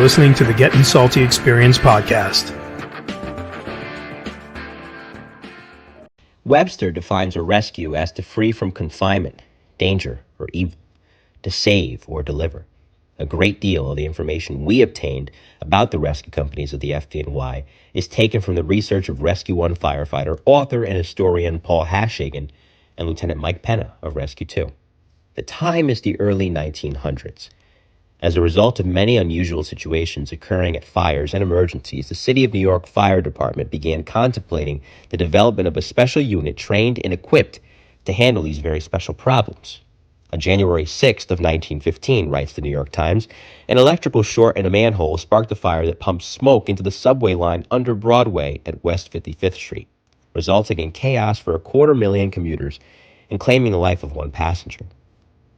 listening to the Gettin Salty Experience podcast. Webster defines a rescue as to free from confinement, danger, or evil, to save or deliver. A great deal of the information we obtained about the rescue companies of the FDNY is taken from the research of Rescue 1 firefighter, author, and historian Paul Hashagen and Lieutenant Mike Penna of Rescue 2. The time is the early 1900s. As a result of many unusual situations occurring at fires and emergencies, the City of New York Fire Department began contemplating the development of a special unit trained and equipped to handle these very special problems. On January 6th of 1915, writes the New York Times, an electrical short in a manhole sparked a fire that pumped smoke into the subway line under Broadway at West 55th Street, resulting in chaos for 250,000 commuters and claiming the life of one passenger.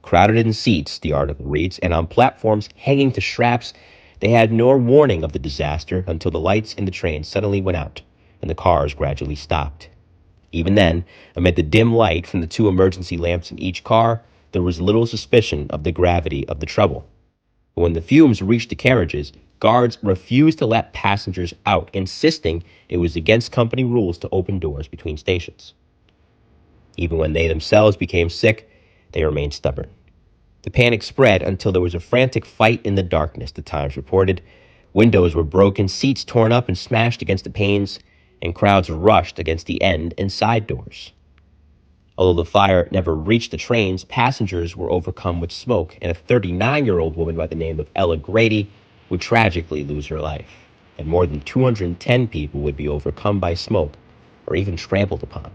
Crowded in seats, the article reads, and on platforms hanging to straps, they had no warning of the disaster until the lights in the train suddenly went out and the cars gradually stopped. Even then, amid the dim light from the 2 emergency lamps in each car, there was little suspicion of the gravity of the trouble. But when the fumes reached the carriages, guards refused to let passengers out, insisting it was against company rules to open doors between stations. Even when they themselves became sick, they remained stubborn. The panic spread until there was a frantic fight in the darkness, the Times reported. Windows were broken, seats torn up and smashed against the panes, and crowds rushed against the end and side doors. Although the fire never reached the trains, passengers were overcome with smoke, and a 39-year-old woman by the name of Ella Grady would tragically lose her life, and more than 210 people would be overcome by smoke or even trampled upon.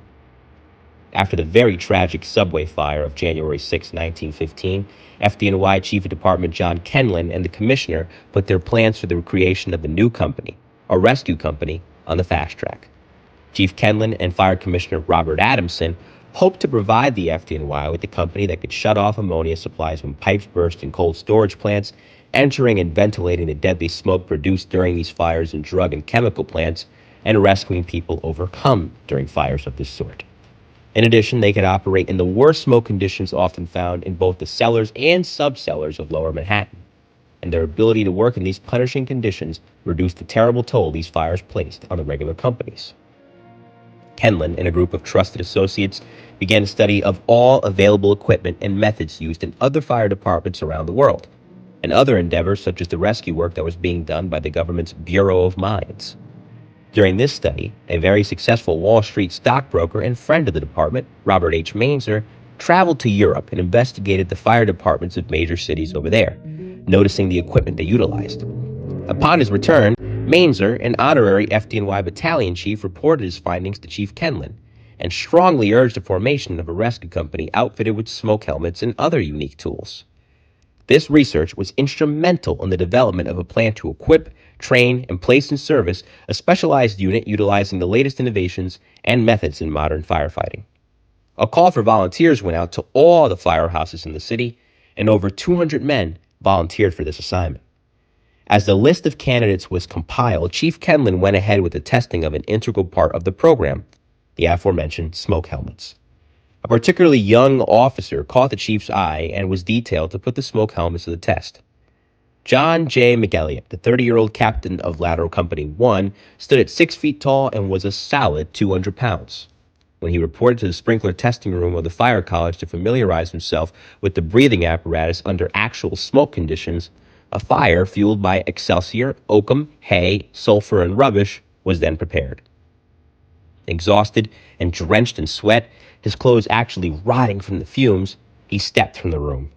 After the very tragic subway fire of January 6, 1915, FDNY Chief of Department John Kenlin and the Commissioner put their plans for the creation of a new company, a rescue company, on the fast track. Chief Kenlin and Fire Commissioner Robert Adamson hoped to provide the FDNY with a company that could shut off ammonia supplies when pipes burst in cold storage plants, entering and ventilating the deadly smoke produced during these fires in drug and chemical plants, and rescuing people overcome during fires of this sort. In addition, they could operate in the worst smoke conditions often found in both the cellars and subcellars of Lower Manhattan, and their ability to work in these punishing conditions reduced the terrible toll these fires placed on the regular companies. Kenlin and a group of trusted associates began a study of all available equipment and methods used in other fire departments around the world, and other endeavors such as the rescue work that was being done by the government's Bureau of Mines. During this study, a very successful Wall Street stockbroker and friend of the department, Robert H. Mainzer, traveled to Europe and investigated the fire departments of major cities over there, noticing the equipment they utilized. Upon his return, Mainzer, an honorary FDNY battalion chief, reported his findings to Chief Kenlin and strongly urged the formation of a rescue company outfitted with smoke helmets and other unique tools. This research was instrumental in the development of a plan to equip, train, and place in service a specialized unit utilizing the latest innovations and methods in modern firefighting. A call for volunteers went out to all the firehouses in the city, and over 200 men volunteered for this assignment. As the list of candidates was compiled, Chief Kenlin went ahead with the testing of an integral part of the program, the aforementioned smoke helmets. A particularly young officer caught the chief's eye and was detailed to put the smoke helmets to the test. John J. McElliott, the 30-year-old captain of Lateral Company 1, stood at 6 feet tall and was a solid 200 pounds. When he reported to the sprinkler testing room of the fire college to familiarize himself with the breathing apparatus under actual smoke conditions, a fire fueled by excelsior, oakum, hay, sulfur, and rubbish was then prepared. Exhausted and drenched in sweat, his clothes actually rotting from the fumes, he stepped from the room.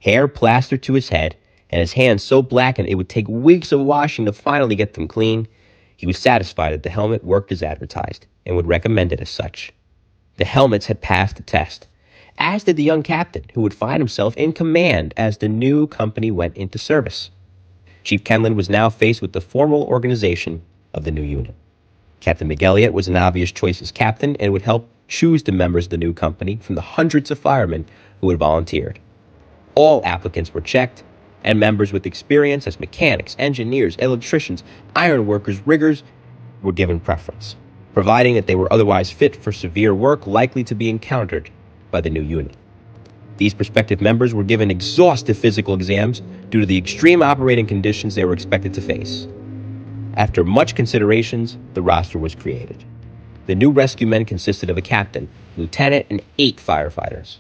Hair plastered to his head, and his hands so blackened it would take weeks of washing to finally get them clean. He was satisfied that the helmet worked as advertised, and would recommend it as such. The helmets had passed the test, as did the young captain, who would find himself in command as the new company went into service. Chief Kenlin was now faced with the formal organization of the new unit. Captain McElliott was an obvious choice as captain and would help choose the members of the new company from the hundreds of firemen who had volunteered. All applicants were checked, and members with experience as mechanics, engineers, electricians, iron workers, riggers were given preference, providing that they were otherwise fit for severe work likely to be encountered by the new unit. These prospective members were given exhaustive physical exams due to the extreme operating conditions they were expected to face. After much considerations, the roster was created. The new rescue men consisted of a captain, lieutenant, and 8 firefighters.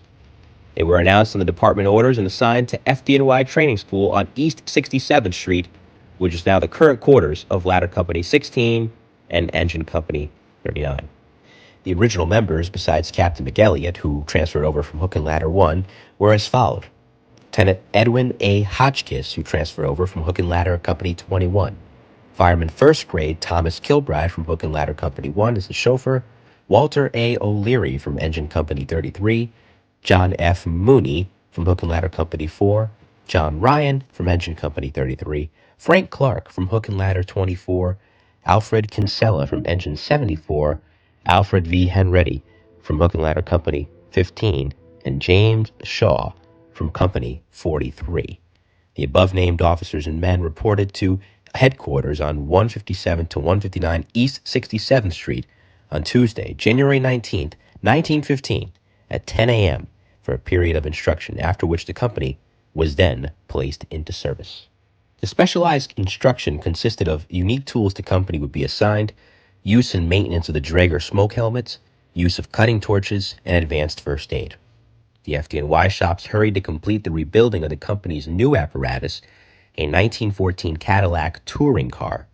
They were announced on the department orders and assigned to FDNY Training School on East 67th Street, which is now the current quarters of Ladder Company 16 and Engine Company 39. The original members, besides Captain McElliott, who transferred over from Hook and Ladder 1, were as followed. Lieutenant Edwin A. Hotchkiss, who transferred over from Hook and Ladder Company 21. Fireman First Grade Thomas Kilbride from Hook and Ladder Company 1 as the chauffeur. Walter A. O'Leary from Engine Company 33. John F. Mooney from Hook and Ladder Company 4. John Ryan from Engine Company 33. Frank Clark from Hook and Ladder 24. Alfred Kinsella from Engine 74. Alfred V. Henretti from Hook and Ladder Company 15. And James Shaw from Company 43. The above-named officers and men reported to headquarters on 157 to 159 East 67th Street on Tuesday, January 19th, 1915, at 10 a.m. for a period of instruction, after which the company was then placed into service. The specialized instruction consisted of unique tools the company would be assigned, use and maintenance of the Draeger smoke helmets, use of cutting torches, and advanced first aid. The FDNY shops hurried to complete the rebuilding of the company's new apparatus, a 1914 Cadillac touring car.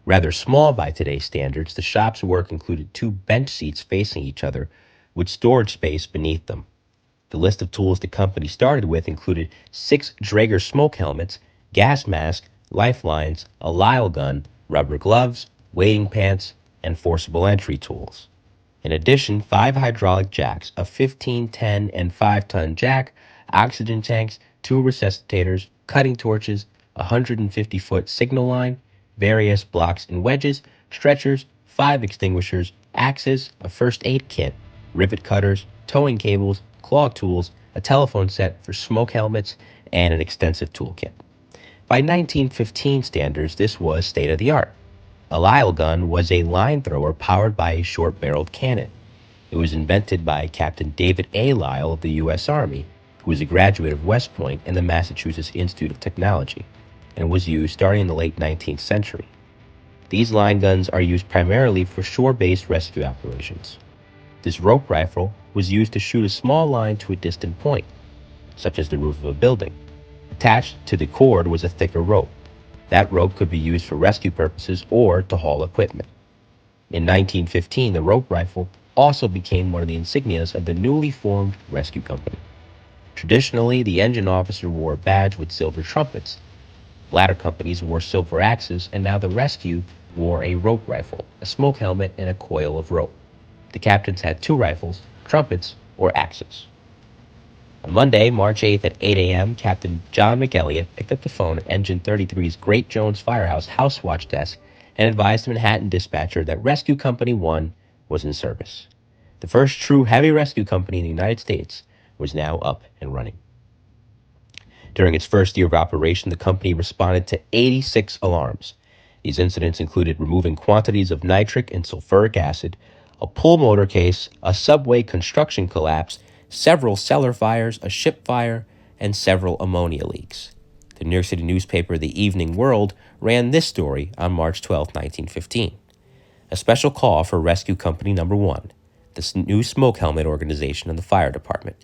Rather small by today's standards, the shop's work included 2 bench seats facing each other with storage space beneath them. The list of tools the company started with included 6 Draeger smoke helmets, gas mask, lifelines, a Lyle gun, rubber gloves, wading pants, and forcible entry tools. In addition, 5 hydraulic jacks, a 15, 10, and 5-ton jack, oxygen tanks, 2 resuscitators, cutting torches, a 150-foot signal line, various blocks and wedges, stretchers, 5 extinguishers, axes, a first aid kit, rivet cutters, towing cables, claw tools, a telephone set for smoke helmets, and an extensive toolkit. By 1915 standards, this was state-of-the-art. A Lyle gun was a line thrower powered by a short-barreled cannon. It was invented by Captain David A. Lyle of the U.S. Army, who was a graduate of West Point and the Massachusetts Institute of Technology, and was used starting in the late 19th century. These line guns are used primarily for shore-based rescue operations. This rope rifle was used to shoot a small line to a distant point, such as the roof of a building. Attached to the cord was a thicker rope. That rope could be used for rescue purposes or to haul equipment. In 1915, the rope rifle also became one of the insignias of the newly formed rescue company. Traditionally, the engine officer wore a badge with silver trumpets. Ladder companies wore silver axes, and now the rescue wore a rope rifle, a smoke helmet, and a coil of rope. The captains had 2 rifles, trumpets, or axes. On Monday, March 8th at 8 a.m., Captain John McElliott picked up the phone at Engine 33's Great Jones Firehouse house watch desk and advised the Manhattan dispatcher that Rescue Company 1 was in service. The first true heavy rescue company in the United States was now up and running. During its first year of operation, the company responded to 86 alarms. These incidents included removing quantities of nitric and sulfuric acid, a pull motor case, a subway construction collapse, several cellar fires, a ship fire, and several ammonia leaks. The New York City newspaper The Evening World ran this story on March 12, 1915. A special call for Rescue Company Number 1, the new smoke helmet organization of the fire department,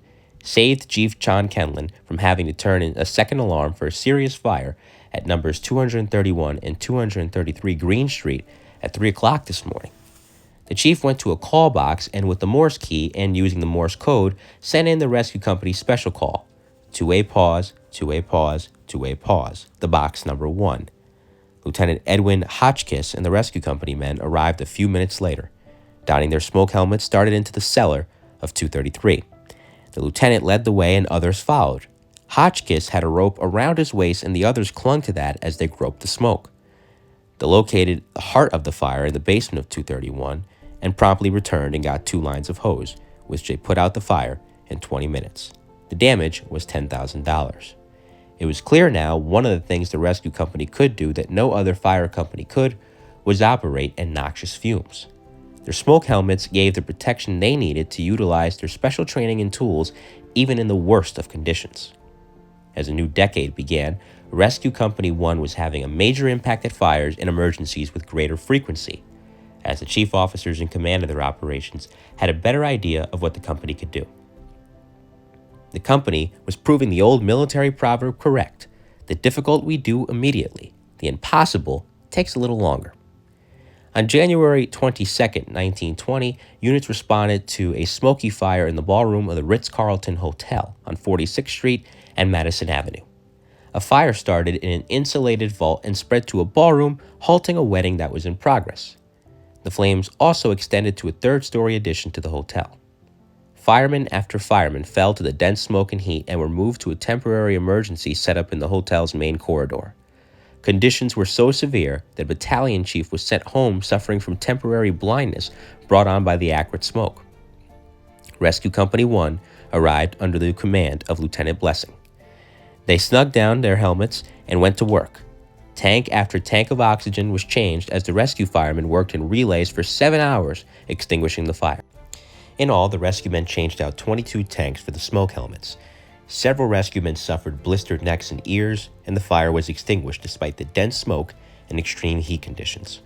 saved Chief John Kenlin from having to turn in a second alarm for a serious fire at numbers 231 and 233 Green Street at 3 o'clock this morning. The chief went to a call box and with the Morse key and using the Morse code, sent in the rescue company's special call. 2-way pause, 2-way pause, 2-way pause, the box number 1. Lieutenant Edwin Hotchkiss and the rescue company men arrived a few minutes later. Donning their smoke helmets, started into the cellar of 233. The lieutenant led the way and others followed. Hotchkiss had a rope around his waist and the others clung to that as they groped the smoke. They located the heart of the fire in the basement of 231 and promptly returned and got 2 lines of hose, which they put out the fire in 20 minutes. The damage was $10,000. It was clear now one of the things the rescue company could do that no other fire company could was operate in noxious fumes. Their smoke helmets gave the protection they needed to utilize their special training and tools even in the worst of conditions. As a new decade began, Rescue Company 1 was having a major impact at fires and emergencies with greater frequency, as the chief officers in command of their operations had a better idea of what the company could do. The company was proving the old military proverb correct: the difficult we do immediately, the impossible takes a little longer. On January 22, 1920, units responded to a smoky fire in the ballroom of the Ritz-Carlton Hotel on 46th Street and Madison Avenue. A fire started in an insulated vault and spread to a ballroom, halting a wedding that was in progress. The flames also extended to a third-story addition to the hotel. Fireman after fireman fell to the dense smoke and heat and were moved to a temporary emergency set up in the hotel's main corridor. Conditions were so severe that a battalion chief was sent home suffering from temporary blindness brought on by the acrid smoke. Rescue Company 1 arrived under the command of Lieutenant Blessing. They snugged down their helmets and went to work. Tank after tank of oxygen was changed as the rescue firemen worked in relays for 7 hours, extinguishing the fire. In all, the rescue men changed out 22 tanks for the smoke helmets. Several rescue men suffered blistered necks and ears, and the fire was extinguished despite the dense smoke and extreme heat conditions.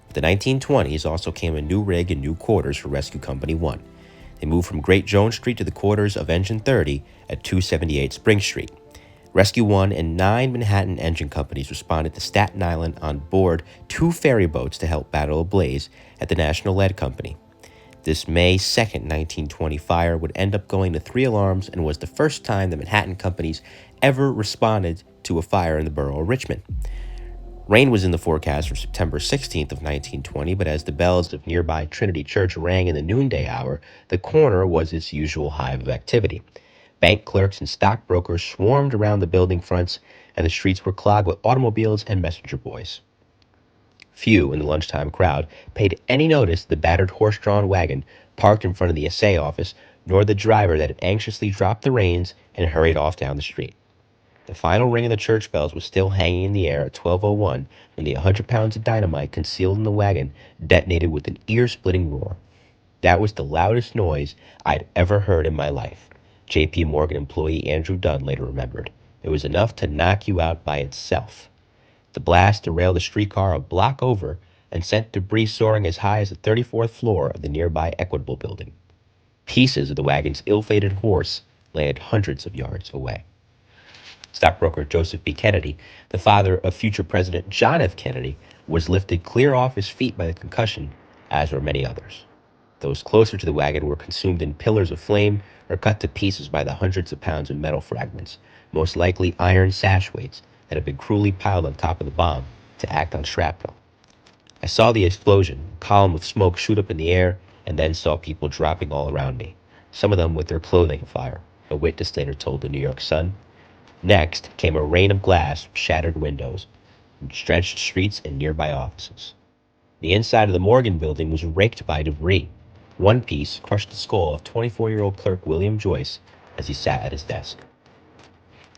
With the 1920s also came a new rig and new quarters for Rescue Company 1. They moved from Great Jones Street to the quarters of Engine 30 at 278 Spring Street. Rescue 1 and 9 Manhattan engine companies responded to Staten Island on board 2 ferry boats to help battle a blaze at the National Lead Company. This May 2, 1920 fire would end up going to 3 alarms and was the first time the Manhattan companies ever responded to a fire in the borough of Richmond. Rain was in the forecast for September 16th of 1920, but as the bells of nearby Trinity Church rang in the noonday hour, the corner was its usual hive of activity. Bank clerks and stockbrokers swarmed around the building fronts, and the streets were clogged with automobiles and messenger boys. Few in the lunchtime crowd paid any notice to the battered horse-drawn wagon parked in front of the assay office, nor the driver that had anxiously dropped the reins and hurried off down the street. The final ring of the church bells was still hanging in the air at 12:01 when the 100 pounds of dynamite concealed in the wagon detonated with an ear-splitting roar. That was the loudest noise I'd ever heard in my life, J.P. Morgan employee Andrew Dunn later remembered. It was enough to knock you out by itself. The blast derailed a streetcar a block over and sent debris soaring as high as the 34th floor of the nearby Equitable building. Pieces of the wagon's ill-fated horse lay at hundreds of yards away. Stockbroker Joseph B. Kennedy, the father of future President John F. Kennedy, was lifted clear off his feet by the concussion, as were many others. Those closer to the wagon were consumed in pillars of flame or cut to pieces by the hundreds of pounds of metal fragments, most likely iron sash weights that had been cruelly piled on top of the bomb to act on shrapnel. I saw the explosion, a column of smoke shoot up in the air, and then saw people dropping all around me, some of them with their clothing afire, a witness later told the New York Sun. Next came a rain of glass from shattered windows, and drenched streets and nearby offices. The inside of the Morgan building was raked by debris. One piece crushed the skull of 24-year-old clerk William Joyce as he sat at his desk.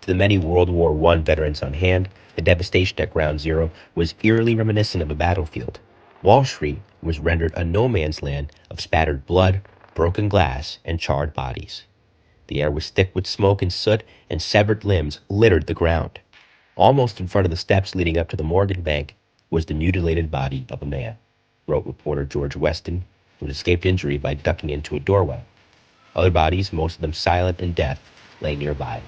To the many World War I veterans on hand, the devastation at Ground Zero was eerily reminiscent of a battlefield. Wall Street was rendered a no-man's land of spattered blood, broken glass, and charred bodies. The air was thick with smoke and soot, and severed limbs littered the ground. Almost in front of the steps leading up to the Morgan Bank was the mutilated body of a man, wrote reporter George Weston, who had escaped injury by ducking into a doorway. Other bodies, most of them silent in death, lay nearby.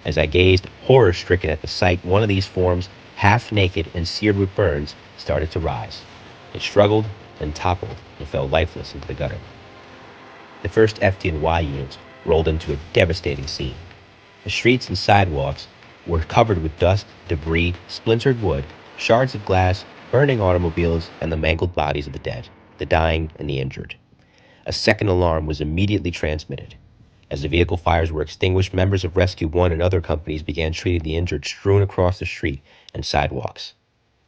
As I gazed, horror-stricken at the sight, one of these forms, half naked and seared with burns, started to rise. It struggled, then toppled, and fell lifeless into the gutter. The first FDNY units rolled into a devastating scene. The streets and sidewalks were covered with dust, debris, splintered wood, shards of glass, burning automobiles, and the mangled bodies of the dead, the dying, and the injured. A second alarm was immediately transmitted. As the vehicle fires were extinguished, members of Rescue 1 and other companies began treating the injured strewn across the street and sidewalks.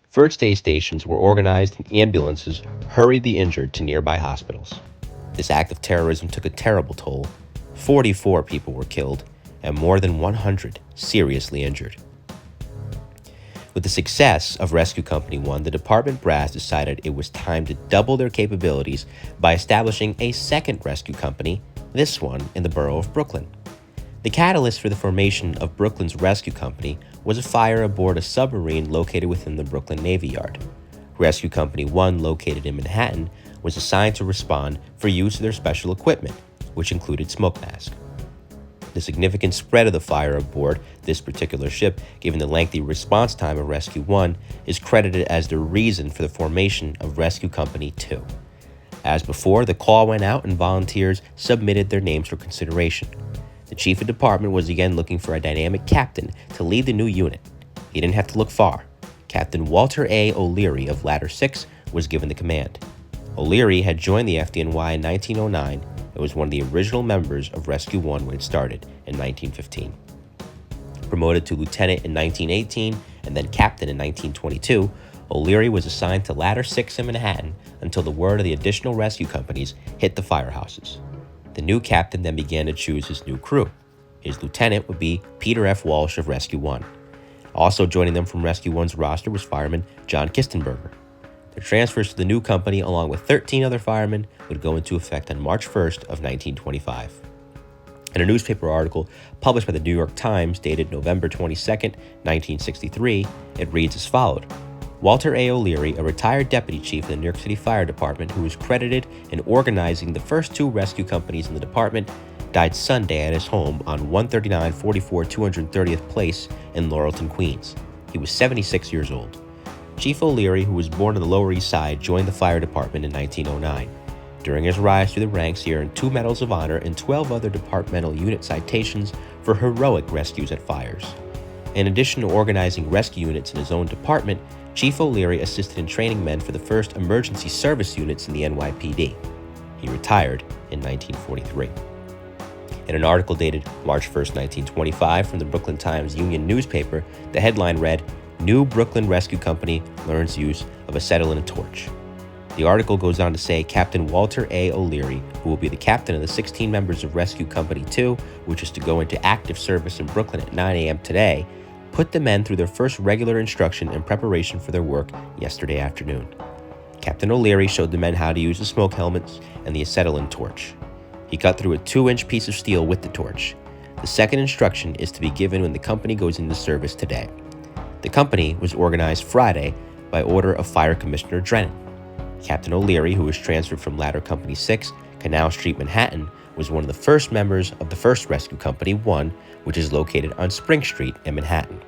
First aid stations were organized and ambulances hurried the injured to nearby hospitals. This act of terrorism took a terrible toll. 44 people were killed and more than 100 seriously injured. With the success of Rescue Company 1, the department brass decided it was time to double their capabilities by establishing a second rescue company, this one in the borough of Brooklyn. The catalyst for the formation of Brooklyn's Rescue Company was a fire aboard a submarine located within the Brooklyn Navy Yard. Rescue Company 1, located in Manhattan, was assigned to respond for use of their special equipment, which included smoke masks. The significant spread of the fire aboard this particular ship, given the lengthy response time of Rescue 1, is credited as the reason for the formation of Rescue Company 2. As before, the call went out and volunteers submitted their names for consideration. The chief of department was again looking for a dynamic captain to lead the new unit. He didn't have to look far. Captain Walter A. O'Leary of Ladder 6 was given the command. O'Leary had joined the FDNY in 1909 and was one of the original members of Rescue 1 when it started in 1915. Promoted to lieutenant in 1918 and then captain in 1922, O'Leary was assigned to Ladder 6 in Manhattan until the word of the additional rescue companies hit the firehouses. The new captain then began to choose his new crew. His lieutenant would be Peter F. Walsh of Rescue 1. Also joining them from Rescue 1's roster was fireman John Kistenberger. Their transfers to the new company, along with 13 other firemen, would go into effect on March 1st of 1925. In a newspaper article published by the New York Times dated November 22nd, 1963, it reads as followed. Walter A. O'Leary, a retired deputy chief of the New York City Fire Department who was credited in organizing the first two rescue companies in the department, died Sunday at his home on 13944 230th Place in Laurelton, Queens. He was 76 years old. Chief O'Leary, who was born on the Lower East Side, joined the fire department in 1909. During his rise through the ranks, he earned 2 Medals of Honor and 12 other departmental unit citations for heroic rescues at fires. In addition to organizing rescue units in his own department, Chief O'Leary assisted in training men for the first emergency service units in the NYPD. He retired in 1943. In an article dated March 1, 1925 from the Brooklyn Times Union newspaper, the headline read, New Brooklyn Rescue Company learns use of acetylene torch. The article goes on to say Captain Walter A. O'Leary, who will be the captain of the 16 members of Rescue Company 2, which is to go into active service in Brooklyn at 9 a.m. today, put the men through their first regular instruction and preparation for their work yesterday afternoon. Captain O'Leary showed the men how to use the smoke helmets and the acetylene torch. He cut through a 2-inch piece of steel with the torch. The second instruction is to be given when the company goes into service today. The company was organized Friday by order of Fire Commissioner Drennan. Captain O'Leary, who was transferred from Ladder Company 6, Canal Street, Manhattan, was one of the first members of the first Rescue Company 1, which is located on Spring Street in Manhattan.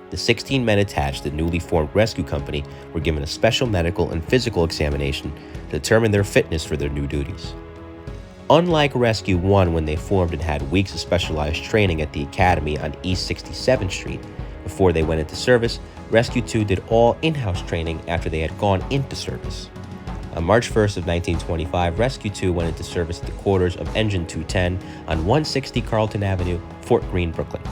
The 16 men attached to the newly formed Rescue Company were given a special medical and physical examination to determine their fitness for their new duties. Unlike Rescue 1 when they formed and had weeks of specialized training at the Academy on East 67th Street, before they went into service, Rescue 2 did all in-house training after they had gone into service. On March 1st of 1925, Rescue 2 went into service at the quarters of Engine 210 on 160 Carlton Avenue, Fort Greene, Brooklyn.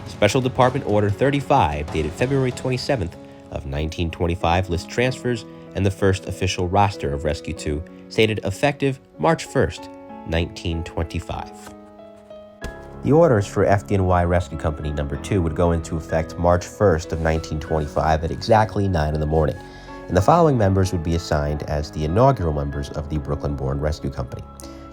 Special Department Order 35, dated February 27th of 1925, lists transfers and the first official roster of Rescue 2, stated effective March 1st, 1925. The orders for FDNY Rescue Company No. 2 would go into effect March 1st of 1925 at exactly 9 in the morning, and the following members would be assigned as the inaugural members of the Brooklyn-born Rescue Company.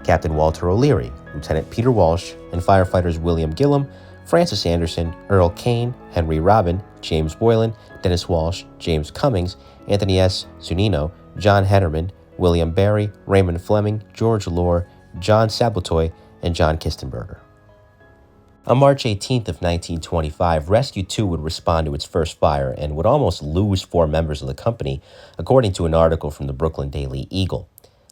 Captain Walter O'Leary, Lieutenant Peter Walsh, and firefighters William Gillum, Francis Anderson, Earl Kane, Henry Robin, James Boylan, Dennis Walsh, James Cummings, Anthony S. Zunino, John Hennerman, William Barry, Raymond Fleming, George Lohr, John Sabletoy, and John Kistenberger. On March 18th of 1925, Rescue 2 would respond to its first fire and would almost lose 4 members of the company, according to an article from the Brooklyn Daily Eagle.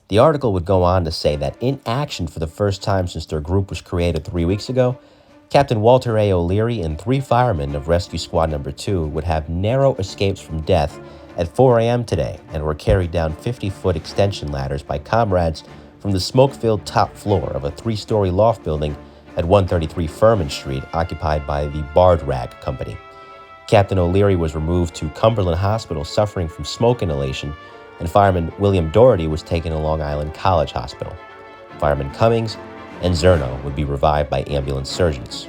The article would go on to say that in action for the first time since their group was created 3 weeks ago, Captain Walter A. O'Leary and 3 firemen of Rescue Squad No. 2 would have narrow escapes from death at 4 a.m. today and were carried down 50-foot extension ladders by comrades from the smoke-filled top floor of a 3-story loft building at 133 Furman Street, occupied by the Bard Rag Company. Captain O'Leary was removed to Cumberland Hospital suffering from smoke inhalation, and fireman William Doherty was taken to Long Island College Hospital. Fireman Cummings and Zerno would be revived by ambulance surgeons.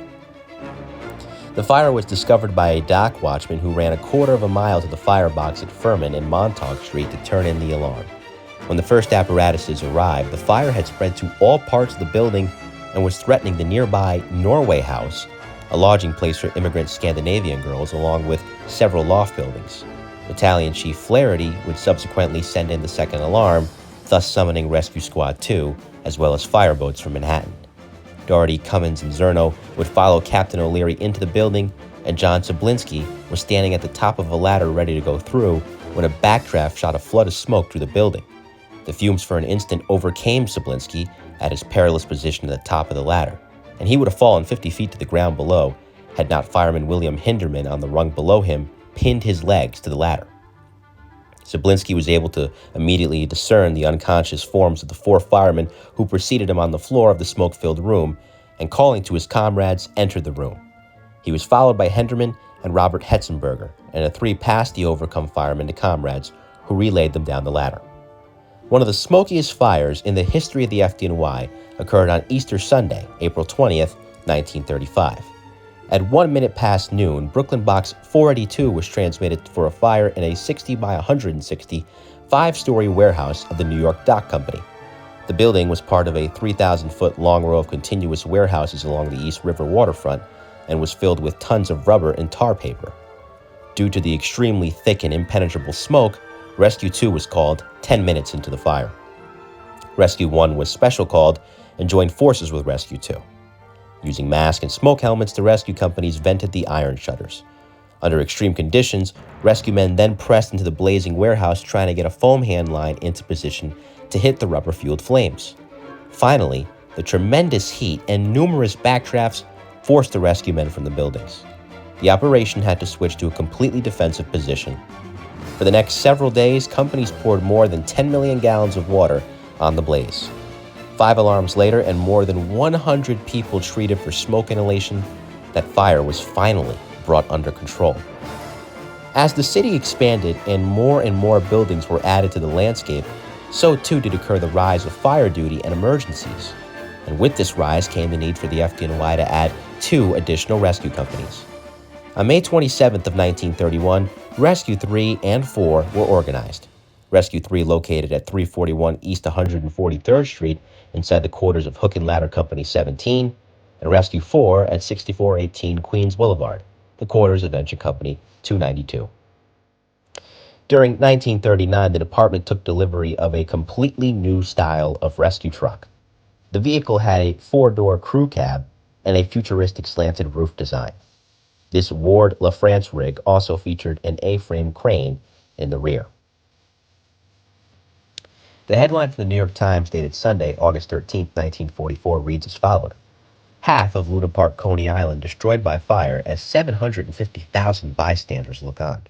The fire was discovered by a dock watchman who ran a quarter of a mile to the firebox at Furman and Montauk Street to turn in the alarm. When the first apparatuses arrived, the fire had spread to all parts of the building and was threatening the nearby Norway House, a lodging place for immigrant Scandinavian girls, along with several loft buildings. Battalion Chief Flaherty would subsequently send in the second alarm, thus summoning Rescue Squad 2, as well as fireboats from Manhattan. Doherty, Cummins, and Zerno would follow Captain O'Leary into the building, and John Sablinski was standing at the top of a ladder ready to go through when a backdraft shot a flood of smoke through the building. The fumes for an instant overcame Sablinski at his perilous position at the top of the ladder, and he would have fallen 50 feet to the ground below had not fireman William Hinderman on the rung below him pinned his legs to the ladder. Sablinski was able to immediately discern the unconscious forms of the 4 firemen who preceded him on the floor of the smoke-filled room, and calling to his comrades, entered the room. He was followed by Henderman and Robert Hetzenberger, and the 3 passed the overcome firemen to comrades, who relayed them down the ladder. One of the smokiest fires in the history of the FDNY occurred on Easter Sunday, April 20th, 1935. At 1 minute past noon, Brooklyn Box 482 was transmitted for a fire in a 60 by 160 5-story warehouse of the New York Dock Company. The building was part of a 3,000-foot long row of continuous warehouses along the East River waterfront and was filled with tons of rubber and tar paper. Due to the extremely thick and impenetrable smoke, Rescue 2 was called 10 minutes into the fire. Rescue 1 was special called and joined forces with Rescue 2. Using mask and smoke helmets, the rescue companies vented the iron shutters. Under extreme conditions, rescue men then pressed into the blazing warehouse trying to get a foam hand line into position to hit the rubber-fueled flames. Finally, the tremendous heat and numerous backdrafts forced the rescue men from the buildings. The operation had to switch to a completely defensive position. For the next several days, companies poured more than 10 million gallons of water on the blaze. 5 alarms later and more than 100 people treated for smoke inhalation, that fire was finally brought under control. As the city expanded and more buildings were added to the landscape, so too did occur the rise of fire duty and emergencies. And with this rise came the need for the FDNY to add 2 additional rescue companies. On May 27th of 1931, Rescue 3 and 4 were organized. Rescue 3 located at 341 East 143rd Street inside the quarters of Hook and Ladder Company 17, and Rescue 4 at 6418 Queens Boulevard, the quarters of Engine Company 292. During 1939, the department took delivery of a completely new style of rescue truck. The vehicle had a 4-door crew cab and a futuristic slanted roof design. This Ward LaFrance rig also featured an A-frame crane in the rear. The headline from the New York Times dated Sunday, August 13, 1944 reads as follows. Half of Luna Park, Coney Island destroyed by fire as 750,000 bystanders look on.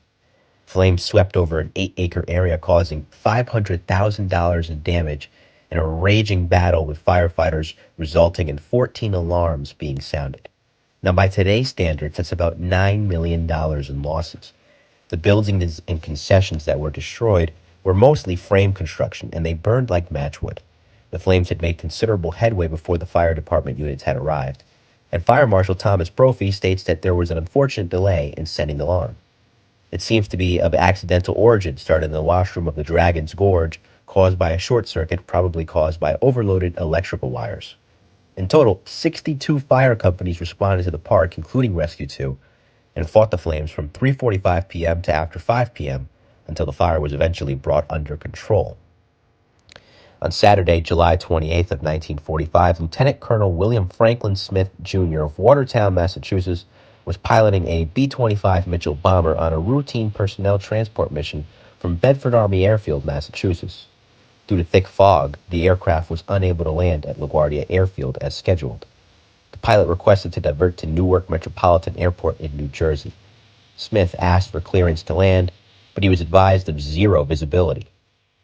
Flames swept over an 8-acre area causing $500,000 in damage in a raging battle with firefighters resulting in 14 alarms being sounded. Now by today's standards, that's about $9 million in losses. The buildings and concessions that were destroyed were mostly frame construction, and they burned like matchwood. The flames had made considerable headway before the fire department units had arrived, and Fire Marshal Thomas Brophy states that there was an unfortunate delay in sending the alarm. It seems to be of accidental origin, started in the washroom of the Dragon's Gorge, caused by a short circuit, probably caused by overloaded electrical wires. In total, 62 fire companies responded to the park, including Rescue 2, and fought the flames from 3:45 p.m. to after 5 p.m. until the fire was eventually brought under control. On Saturday, July 28th of 1945, Lieutenant Colonel William Franklin Smith, Jr. of Watertown, Massachusetts, was piloting a B-25 Mitchell bomber on a routine personnel transport mission from Bedford Army Airfield, Massachusetts. Due to thick fog, the aircraft was unable to land at LaGuardia Airfield as scheduled. The pilot requested to divert to Newark Metropolitan Airport in New Jersey. Smith asked for clearance to land, but he was advised of 0 visibility.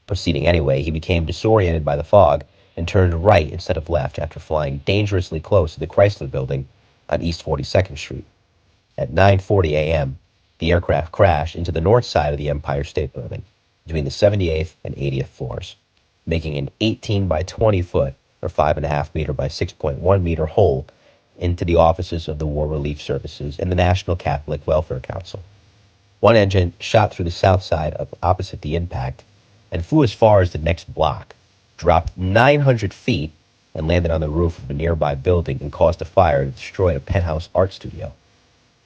Proceeding anyway, he became disoriented by the fog and turned right instead of left after flying dangerously close to the Chrysler Building on East 42nd Street. At 9:40 a.m., the aircraft crashed into the north side of the Empire State Building, between the 78th and 80th floors, making an 18 by 20 foot or 5.5 meter by 6.1 meter hole into the offices of the War Relief Services and the National Catholic Welfare Council. One engine shot through the south side opposite the impact and flew as far as the next block, dropped 900 feet, and landed on the roof of a nearby building and caused a fire that destroyed a penthouse art studio.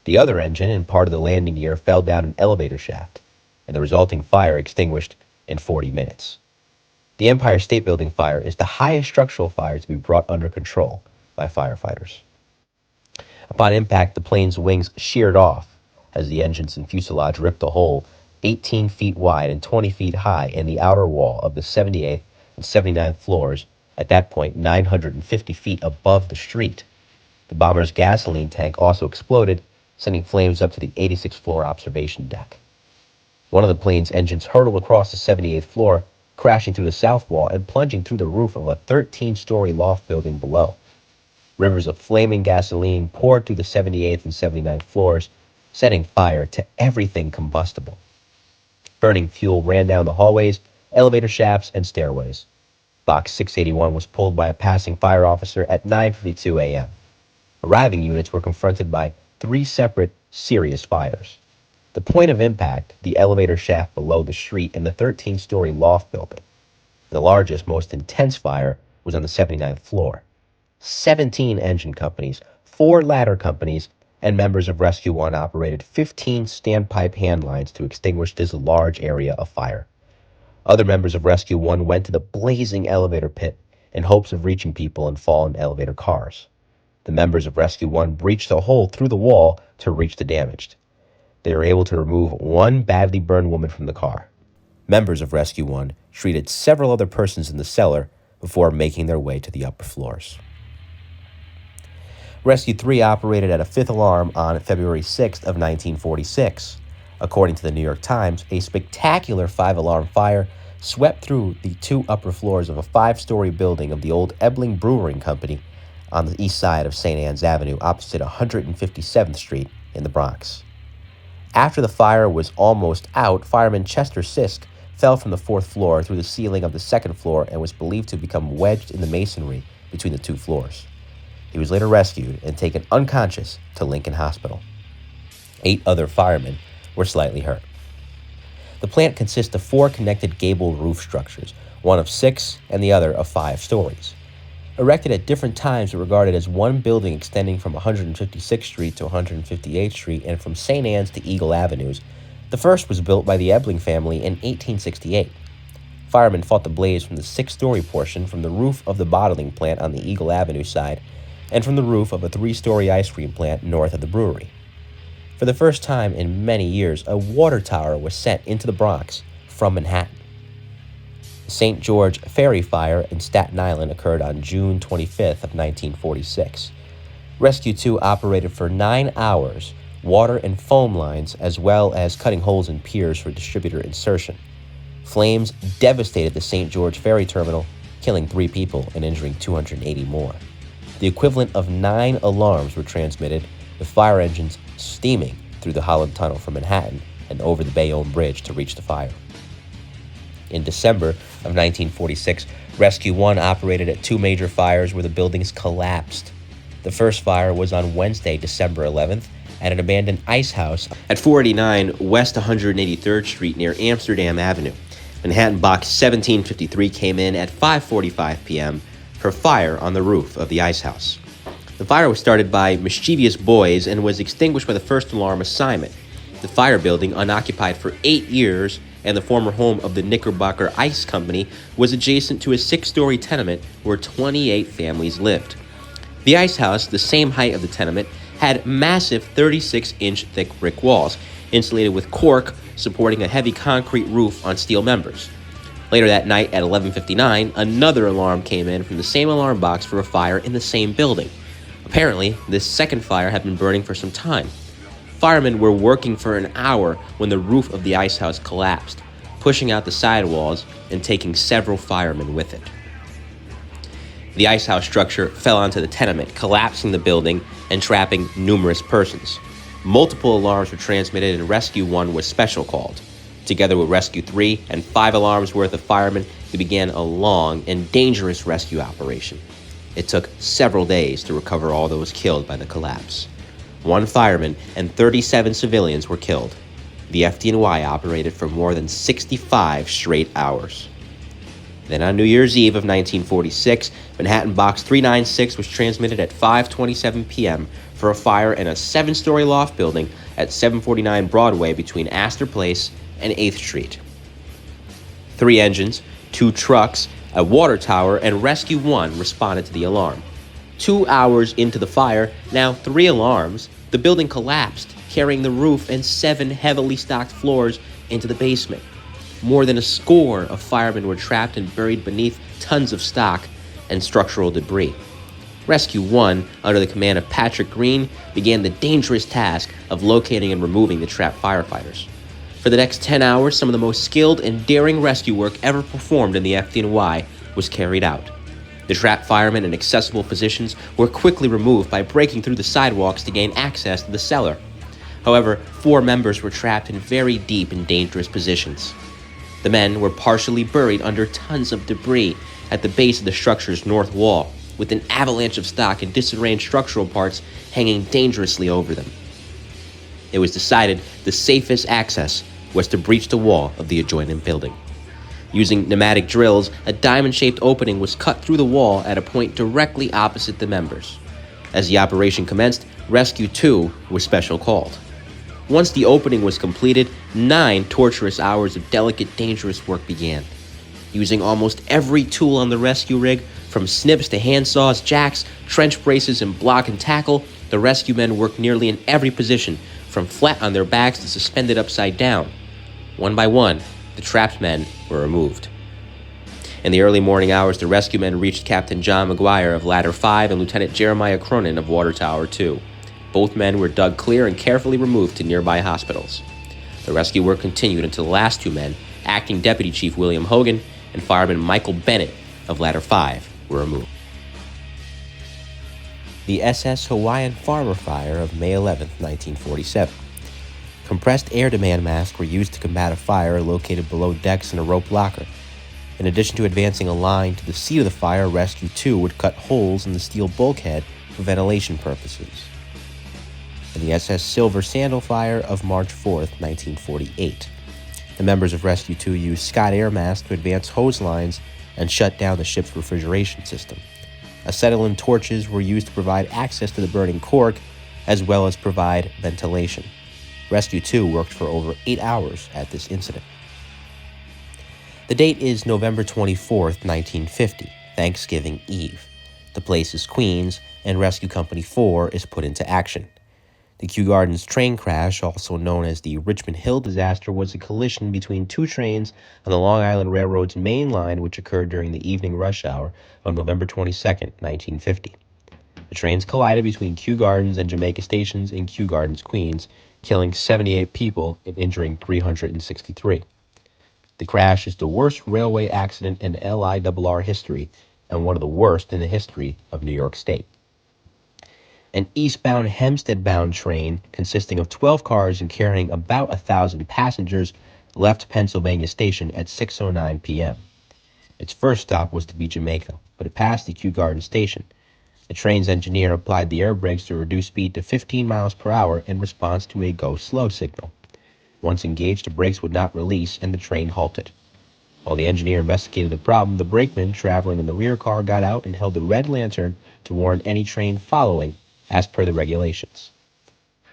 The other engine and part of the landing gear fell down an elevator shaft, and the resulting fire extinguished in 40 minutes. The Empire State Building fire is the highest structural fire to be brought under control by firefighters. Upon impact, the plane's wings sheared off as the engines and fuselage ripped a hole 18 feet wide and 20 feet high in the outer wall of the 78th and 79th floors, at that point 950 feet above the street. The bomber's gasoline tank also exploded, sending flames up to the 86th floor observation deck. One of the plane's engines hurtled across the 78th floor, crashing through the south wall and plunging through the roof of a 13-story loft building below. Rivers of flaming gasoline poured through the 78th and 79th floors, setting fire to everything combustible. Burning fuel ran down the hallways, elevator shafts, and stairways. Box 681 was pulled by a passing fire officer at 9:52 a.m. Arriving units were confronted by 3 separate, serious fires. The point of impact, the elevator shaft below the street in the 13-story loft building. The largest, most intense fire was on the 79th floor. 17 engine companies, 4 ladder companies, and members of Rescue 1 operated 15 standpipe hand lines to extinguish this large area of fire. Other members of Rescue 1 went to the blazing elevator pit in hopes of reaching people in fallen elevator cars. The members of Rescue 1 breached a hole through the wall to reach the damaged. They were able to remove one badly burned woman from the car. Members of Rescue 1 treated several other persons in the cellar before making their way to the upper floors. Rescue 3 operated at a 5th alarm on February 6th of 1946. According to the New York Times, a spectacular 5-alarm fire swept through the 2 upper floors of a 5-story building of the old Ebling Brewing Company on the east side of St. Anne's Avenue opposite 157th Street in the Bronx. After the fire was almost out, fireman Chester Sisk fell from the 4th floor through the ceiling of the 2nd floor and was believed to become wedged in the masonry between the 2 floors. He was later rescued and taken unconscious to Lincoln Hospital. 8 other firemen were slightly hurt. The plant consists of 4 connected gable roof structures, one of 6 and the other of 5 stories. Erected at different times and regarded as one building extending from 156th Street to 158th Street and from St. Anne's to Eagle Avenues, the first was built by the Ebling family in 1868. Firemen fought the blaze from the 6-story portion from the roof of the bottling plant on the Eagle Avenue side and from the roof of a 3-story ice cream plant north of the brewery. For the first time in many years, a water tower was sent into the Bronx from Manhattan. The St. George Ferry fire in Staten Island occurred on June 25th of 1946. Rescue 2 operated for 9 hours, water and foam lines, as well as cutting holes in piers for distributor insertion. Flames devastated the St. George Ferry terminal, killing 3 people and injuring 280 more. The equivalent of 9 alarms were transmitted, with fire engines steaming through the Holland Tunnel from Manhattan and over the Bayonne Bridge to reach the fire. In December of 1946, Rescue 1 operated at 2 major fires where the buildings collapsed. The first fire was on Wednesday, December 11th, at an abandoned ice house at 489 West 183rd Street near Amsterdam Avenue. Manhattan Box 1753 came in at 5:45 p.m. for fire on the roof of the ice house. The fire was started by mischievous boys and was extinguished by the first alarm assignment. The fire building, unoccupied for 8 years, and the former home of the Knickerbocker Ice Company, was adjacent to a 6-story tenement where 28 families lived. The ice house, the same height of the tenement, had massive 36-inch thick brick walls, insulated with cork, supporting a heavy concrete roof on steel members. Later that night at 11:59, another alarm came in from the same alarm box for a fire in the same building. Apparently, this second fire had been burning for some time. Firemen were working for an hour when the roof of the ice house collapsed, pushing out the sidewalls and taking several firemen with it. The ice house structure fell onto the tenement, collapsing the building and trapping numerous persons. Multiple alarms were transmitted and Rescue 1 was special called. Together with Rescue 3 and 5 alarms worth of firemen, they began a long and dangerous rescue operation. It took several days to recover all those killed by the collapse. 1 fireman and 37 civilians were killed. The FDNY operated for more than 65 straight hours. Then on New Year's Eve of 1946, Manhattan Box 396 was transmitted at 5:27 p.m. for a fire in a 7-story loft building at 749 Broadway between Astor Place and 8th Street. 3 engines, 2 trucks, a water tower, and Rescue 1 responded to the alarm. 2 hours into the fire, now 3 alarms, the building collapsed, carrying the roof and 7 heavily stocked floors into the basement. More than a score of firemen were trapped and buried beneath tons of stock and structural debris. Rescue 1, under the command of Patrick Green, began the dangerous task of locating and removing the trapped firefighters. For the next 10 hours, some of the most skilled and daring rescue work ever performed in the FDNY was carried out. The trapped firemen in accessible positions were quickly removed by breaking through the sidewalks to gain access to the cellar. However, 4 members were trapped in very deep and dangerous positions. The men were partially buried under tons of debris at the base of the structure's north wall, with an avalanche of stock and disarranged structural parts hanging dangerously over them. It was decided the safest access was to breach the wall of the adjoining building. Using pneumatic drills, a diamond-shaped opening was cut through the wall at a point directly opposite the members. As the operation commenced, Rescue 2 was special called. Once the opening was completed, 9 torturous hours of delicate, dangerous work began. Using almost every tool on the rescue rig, from snips to handsaws, jacks, trench braces, and block and tackle, the rescue men worked nearly in every position, from flat on their backs to suspended upside down. One by one, the trapped men were removed. In the early morning hours, the rescue men reached Captain John McGuire of Ladder 5 and Lieutenant Jeremiah Cronin of Water Tower 2. Both men were dug clear and carefully removed to nearby hospitals. The rescue work continued until the last 2 men, Acting Deputy Chief William Hogan and Fireman Michael Bennett of Ladder 5, were removed. The SS Hawaiian Farmer Fire of May 11, 1947. Compressed air demand masks were used to combat a fire located below decks in a rope locker. In addition to advancing a line to the seat of the fire, Rescue 2 would cut holes in the steel bulkhead for ventilation purposes. In the SS Silver Sandal Fire of March 4, 1948. The members of Rescue 2 used Scott air masks to advance hose lines and shut down the ship's refrigeration system. Acetylene torches were used to provide access to the burning cork, as well as provide ventilation. Rescue 2 worked for over 8 hours at this incident. The date is November 24, 1950, Thanksgiving Eve. The place is Queens, and Rescue Company 4 is put into action. The Kew Gardens train crash, also known as the Richmond Hill disaster, was a collision between 2 trains on the Long Island Railroad's main line, which occurred during the evening rush hour of November 22, 1950. The trains collided between Kew Gardens and Jamaica stations in Kew Gardens, Queens, killing 78 people and injuring 363. The crash is the worst railway accident in LIRR history and one of the worst in the history of New York State. An eastbound Hempstead-bound train consisting of 12 cars and carrying about 1,000 passengers left Pennsylvania Station at 6:09 p.m. Its first stop was to be Jamaica, but it passed the Kew Garden station. The train's engineer applied the air brakes to reduce speed to 15 miles per hour in response to a go-slow signal. Once engaged, the brakes would not release and the train halted. While the engineer investigated the problem, the brakeman traveling in the rear car got out and held the red lantern to warn any train following, as per the regulations.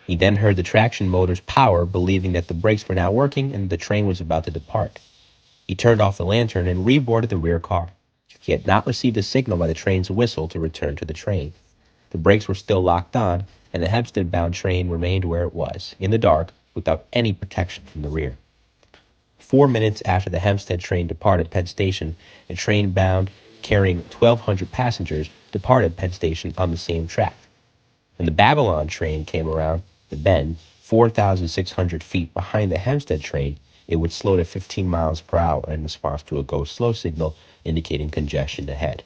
He then heard the traction motor's power, believing that the brakes were now working and the train was about to depart. He turned off the lantern and reboarded the rear car. He had not received a signal by the train's whistle to return to the train. The brakes were still locked on, and the Hempstead-bound train remained where it was, in the dark, without any protection from the rear. 4 minutes after the Hempstead train departed Penn Station, a train bound carrying 1,200 passengers departed Penn Station on the same track. When the Babylon train came around the bend, 4,600 feet behind the Hempstead train, it would slow to 15 miles per hour in response to a go-slow signal indicating congestion ahead.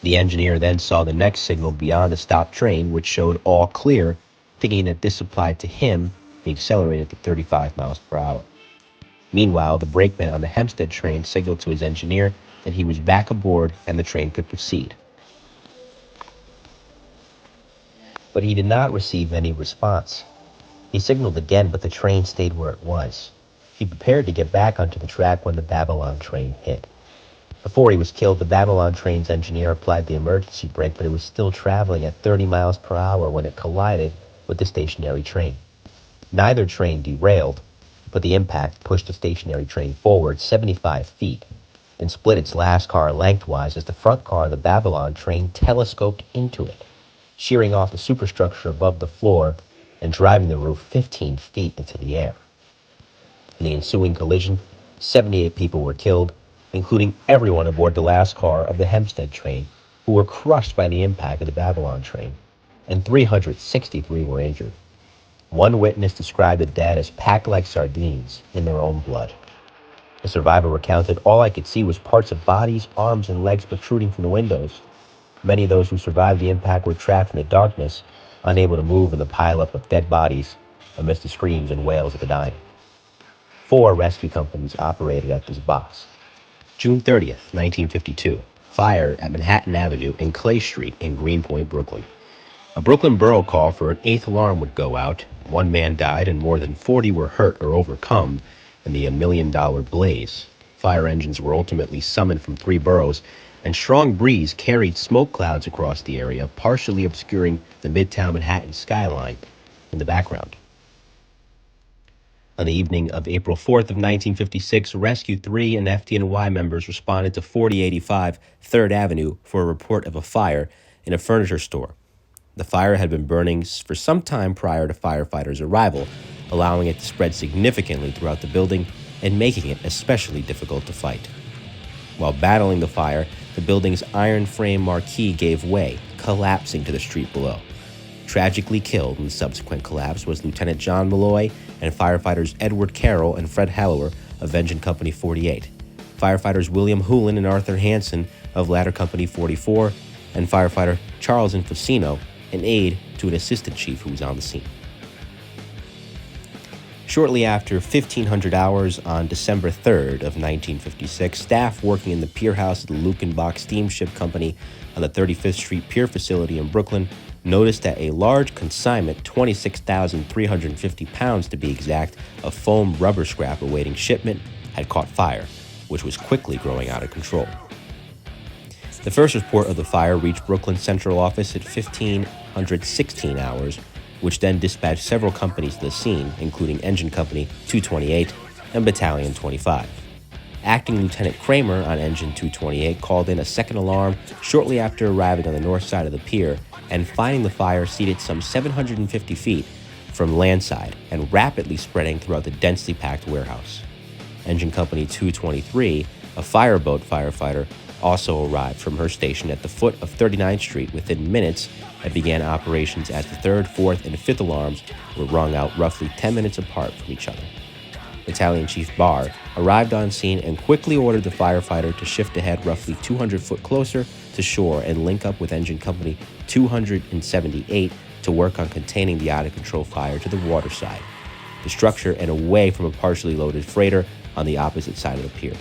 The engineer then saw the next signal beyond the stopped train, which showed all clear, thinking that this applied to him. He accelerated to 35 miles per hour. Meanwhile, the brakeman on the Hempstead train signaled to his engineer that he was back aboard and the train could proceed. But he did not receive any response. He signaled again, but the train stayed where it was. He prepared to get back onto the track when the Babylon train hit. Before he was killed, the Babylon train's engineer applied the emergency brake, but it was still traveling at 30 miles per hour when it collided with the stationary train. Neither train derailed, but the impact pushed the stationary train forward 75 feet and split its last car lengthwise as the front car of the Babylon train telescoped into it, shearing off the superstructure above the floor and driving the roof 15 feet into the air. In the ensuing collision, 78 people were killed, including everyone aboard the last car of the Hempstead train, who were crushed by the impact of the Babylon train, and 363 were injured. One witness described the dead as packed like sardines in their own blood. The survivor recounted, "All I could see was parts of bodies, arms, and legs protruding from the windows. Many of those who survived the impact were trapped in the darkness, unable to move in the pileup of dead bodies amidst the screams and wails of the dying." 4 rescue companies operated at this box. June 30th, 1952. Fire at Manhattan Avenue and Clay Street in Greenpoint, Brooklyn. A Brooklyn borough call for an 8th alarm would go out. 1 man died and more than 40 were hurt or overcome in the $1 million blaze. Fire engines were ultimately summoned from 3 boroughs, and strong breeze carried smoke clouds across the area, partially obscuring the Midtown Manhattan skyline in the background. On the evening of April 4th of 1956, Rescue 3 and FDNY members responded to 4085 3rd Avenue for a report of a fire in a furniture store. The fire had been burning for some time prior to firefighters' arrival, allowing it to spread significantly throughout the building and making it especially difficult to fight. While battling the fire, the building's iron frame marquee gave way, collapsing to the street below. Tragically killed in the subsequent collapse was Lieutenant John Malloy and firefighters Edward Carroll and Fred Hallower of Engine Company 48, firefighters William Hoolan and Arthur Hansen of Ladder Company 44, and firefighter Charles Infocino, an aide to an assistant chief who was on the scene. Shortly after 1500 hours on December 3rd of 1956, staff working in the pier house of the Luckenbach Steamship Company on the 35th Street Pier facility in Brooklyn noticed that a large consignment, 26,350 pounds to be exact, of foam rubber scrap awaiting shipment had caught fire, which was quickly growing out of control. The first report of the fire reached Brooklyn's central office at 1516 hours, which then dispatched several companies to the scene, including Engine Company 228 and Battalion 25. Acting Lieutenant Kramer on Engine 228 called in a second alarm shortly after arriving on the north side of the pier and finding the fire seated some 750 feet from landside and rapidly spreading throughout the densely packed warehouse. Engine Company 223, a fireboat firefighter, also arrived from her station at the foot of 39th Street within minutes and began operations as the 3rd, 4th, and 5th alarms were rung out roughly 10 minutes apart from each other. Battalion Chief Barr arrived on scene and quickly ordered the firefighter to shift ahead roughly 200 foot closer to shore and link up with Engine Company 278 to work on containing the out-of-control fire to the water side, the structure, and away from a partially loaded freighter on the opposite side of the pier.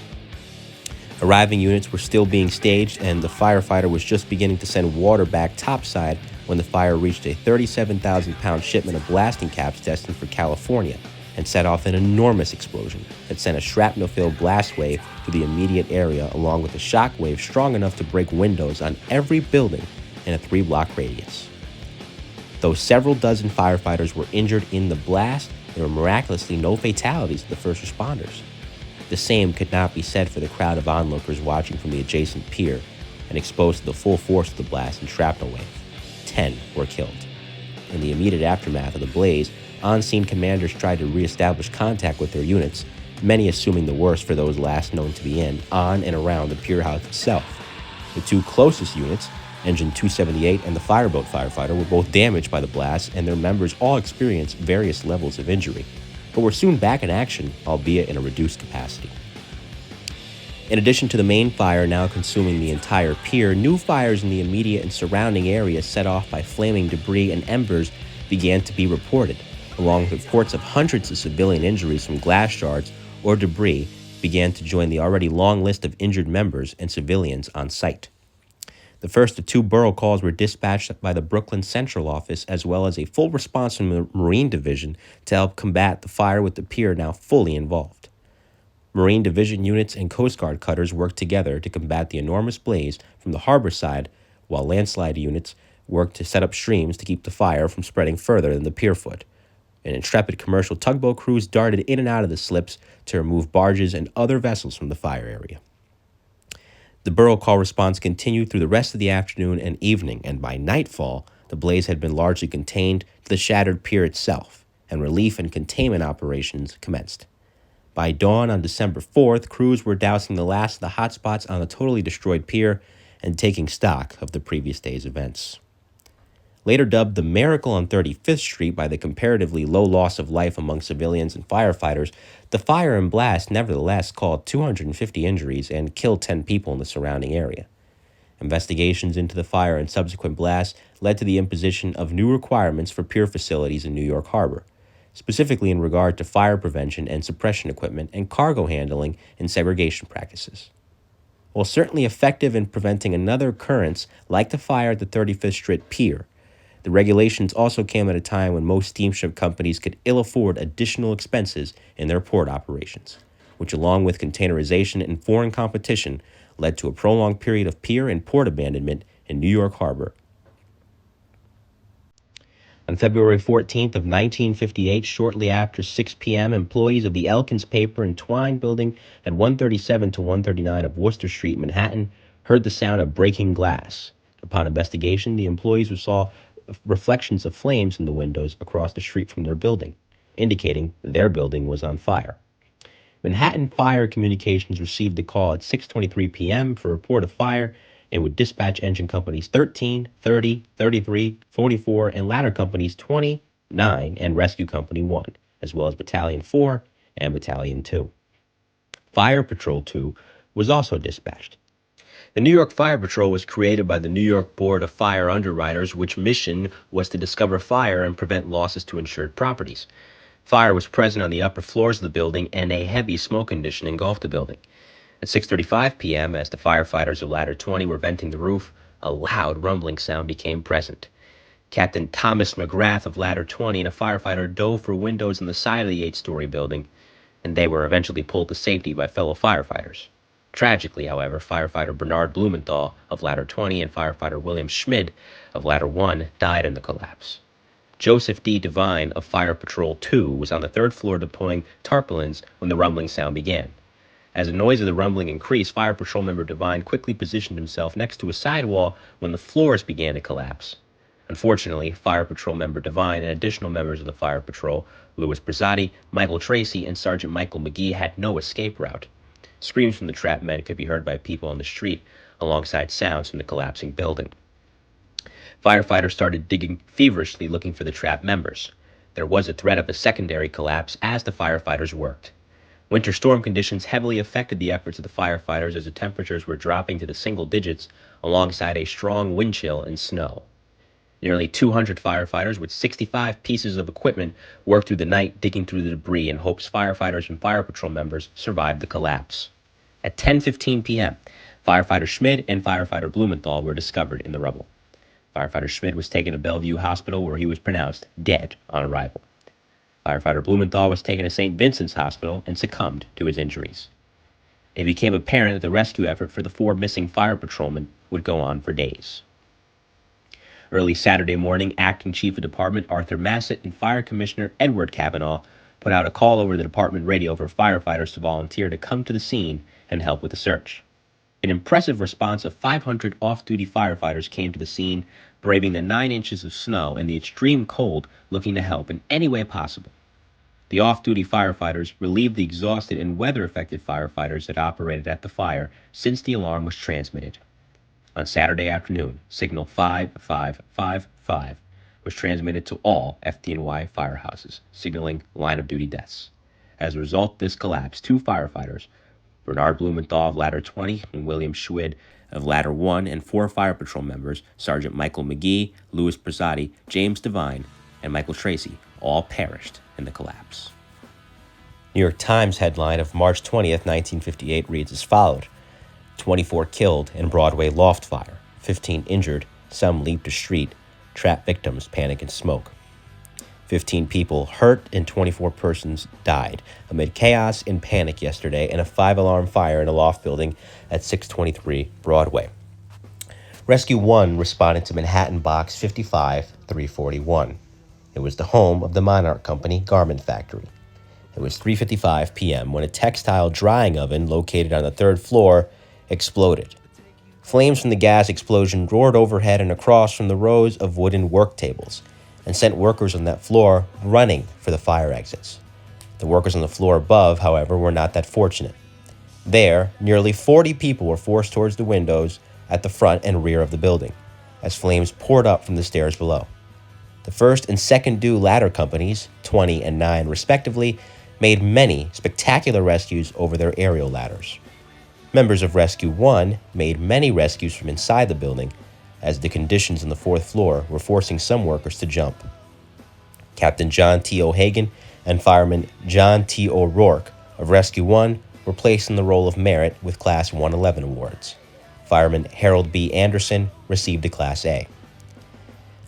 Arriving units were still being staged, and the firefighter was just beginning to send water back topside when the fire reached a 37,000-pound shipment of blasting caps destined for California and set off an enormous explosion that sent a shrapnel-filled blast wave through the immediate area, along with a shock wave strong enough to break windows on every building in a 3-block radius. Though several dozen firefighters were injured in the blast, there were miraculously no fatalities to the first responders. The same could not be said for the crowd of onlookers watching from the adjacent pier and exposed to the full force of the blast and shrapnel wave. 10 were killed. In the immediate aftermath of the blaze, on-scene commanders tried to re-establish contact with their units, many assuming the worst for those last known to be on and around the pier house itself. The 2 closest units, Engine 278 and the fireboat firefighter, were both damaged by the blast, and their members all experienced various levels of injury, but were soon back in action, albeit in a reduced capacity. In addition to the main fire now consuming the entire pier, new fires in the immediate and surrounding area set off by flaming debris and embers began to be reported, along with reports of hundreds of civilian injuries from glass shards or debris began to join the already long list of injured members and civilians on site. The first of two borough calls were dispatched by the Brooklyn Central Office, as well as a full response from the Marine Division to help combat the fire, with the pier now fully involved. Marine Division units and Coast Guard cutters worked together to combat the enormous blaze from the harbor side, while landslide units worked to set up streams to keep the fire from spreading further than the pier foot. And intrepid commercial tugboat crews darted in and out of the slips to remove barges and other vessels from the fire area. The borough call response continued through the rest of the afternoon and evening, and by nightfall, the blaze had been largely contained to the shattered pier itself, and relief and containment operations commenced. By dawn on December 4th, crews were dousing the last of the hot spots on the totally destroyed pier and taking stock of the previous day's events. Later dubbed the Miracle on 35th Street by the comparatively low loss of life among civilians and firefighters, the fire and blast nevertheless caused 250 injuries and killed 10 people in the surrounding area. Investigations into the fire and subsequent blasts led to the imposition of new requirements for pier facilities in New York Harbor, specifically in regard to fire prevention and suppression equipment and cargo handling and segregation practices. While certainly effective in preventing another occurrence like the fire at the 35th Street Pier, the regulations also came at a time when most steamship companies could ill afford additional expenses in their port operations, which, along with containerization and foreign competition, led to a prolonged period of pier and port abandonment in New York Harbor. On February 14th of 1958, shortly after 6 p.m., employees of the Elkins Paper and Twine building at 137 to 139 of Worcester Street, Manhattan, heard the sound of breaking glass. Upon investigation, the employees saw reflections of flames in the windows across the street from their building, indicating their building was on fire. Manhattan Fire Communications received a call at 6:23 p.m. for a report of fire and would dispatch engine companies 13, 30, 33, 44, and ladder companies 29 and Rescue Company 1, as well as Battalion 4 and Battalion 2. Fire Patrol 2 was also dispatched. The New York Fire Patrol was created by the New York Board of Fire Underwriters, which mission was to discover fire and prevent losses to insured properties. Fire was present on the upper floors of the building, and a heavy smoke condition engulfed the building. At 6:35 p.m., as the firefighters of Ladder 20 were venting the roof, a loud rumbling sound became present. Captain Thomas McGrath of Ladder 20 and a firefighter dove for windows on the side of the 8-story building, and they were eventually pulled to safety by fellow firefighters. Tragically, however, firefighter Bernard Blumenthal of Ladder 20 and firefighter William Schmid of Ladder 1 died in the collapse. Joseph D. Devine of Fire Patrol 2 was on the third floor deploying tarpaulins when the rumbling sound began. As the noise of the rumbling increased, Fire Patrol member Devine quickly positioned himself next to a sidewall when the floors began to collapse. Unfortunately, Fire Patrol member Devine and additional members of the Fire Patrol, Louis Brazotti, Michael Tracy, and Sergeant Michael McGee, had no escape route. Screams from the trapped men could be heard by people on the street, alongside sounds from the collapsing building. Firefighters started digging feverishly looking for the trapped members. There was a threat of a secondary collapse as the firefighters worked. Winter storm conditions heavily affected the efforts of the firefighters as the temperatures were dropping to the single digits alongside a strong wind chill and snow. Nearly 200 firefighters with 65 pieces of equipment worked through the night digging through the debris in hopes firefighters and Fire Patrol members survived the collapse. At 10:15 p.m., firefighter Schmid and firefighter Blumenthal were discovered in the rubble. Firefighter Schmid was taken to Bellevue Hospital, where he was pronounced dead on arrival. Firefighter Blumenthal was taken to St. Vincent's Hospital and succumbed to his injuries. It became apparent that the rescue effort for the 4 missing fire patrolmen would go on for days. Early Saturday morning, Acting Chief of Department Arthur Massett and Fire Commissioner Edward Kavanaugh put out a call over the department radio for firefighters to volunteer to come to the scene and help with the search. An impressive response of 500 off-duty firefighters came to the scene, braving the 9 inches of snow and the extreme cold, looking to help in any way possible. The off-duty firefighters relieved the exhausted and weather-affected firefighters that operated at the fire since the alarm was transmitted. On Saturday afternoon, signal 5555 was transmitted to all FDNY firehouses, signaling line-of-duty deaths. As a result of this collapse, 2 firefighters, Bernard Blumenthal of Ladder 20 and William Schmid of Ladder 1, and 4 Fire Patrol members, Sergeant Michael McGee, Louis Brazotti, James Devine, and Michael Tracy, all perished in the collapse. New York Times headline of March 20th, 1958 reads as followed: 24 killed in Broadway Loft fire, 15 injured, some leaped a street, trapped victims panic in smoke. 15 people hurt and 24 persons died amid chaos and panic yesterday in a 5-alarm fire in a loft building at 623 Broadway. Rescue 1 responded to Manhattan Box 55341. It was the home of the Monarch Company garment factory. It was 3:55 p.m. when a textile drying oven located on the 3rd floor exploded. Flames from the gas explosion roared overhead and across from the rows of wooden work tables and sent workers on that floor running for the fire exits. The workers on the floor above, however, were not that fortunate. There, nearly 40 people were forced towards the windows at the front and rear of the building, as flames poured up from the stairs below. The first and second due ladder companies, 20 and 9 respectively, made many spectacular rescues over their aerial ladders. Members of Rescue 1 made many rescues from inside the building, as the conditions on the 4th floor were forcing some workers to jump. Captain John T. O'Hagan and Fireman John T. O'Rourke of Rescue 1 were placed in the Roll of Merit with Class 111 awards. Fireman Harold B. Anderson received a Class A.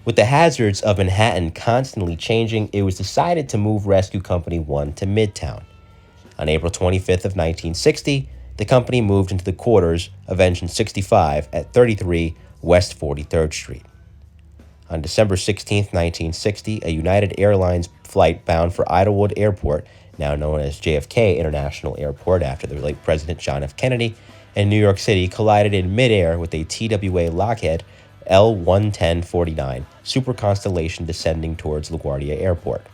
With the hazards of Manhattan constantly changing, it was decided to move Rescue Company 1 to Midtown. On April 25th of 1960, the company moved into the quarters of Engine 65 at 33 West 43rd Street. On December 16, 1960, a United Airlines flight bound for Idlewood Airport, now known as JFK International Airport after the late President John F. Kennedy, in New York City collided in midair with a TWA Lockheed L-11049 Super Constellation descending towards LaGuardia Airport.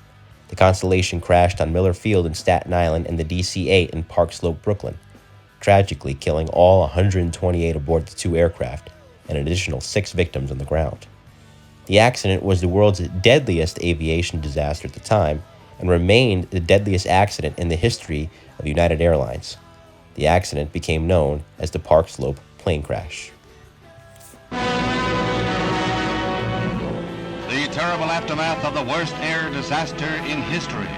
The Constellation crashed on Miller Field in Staten Island and the DC-8 in Park Slope, Brooklyn, tragically killing all 128 aboard the 2 aircraft and an additional 6 victims on the ground. The accident was the world's deadliest aviation disaster at the time and remained the deadliest accident in the history of United Airlines. The accident became known as the Park Slope plane crash. The terrible aftermath of the worst air disaster in history.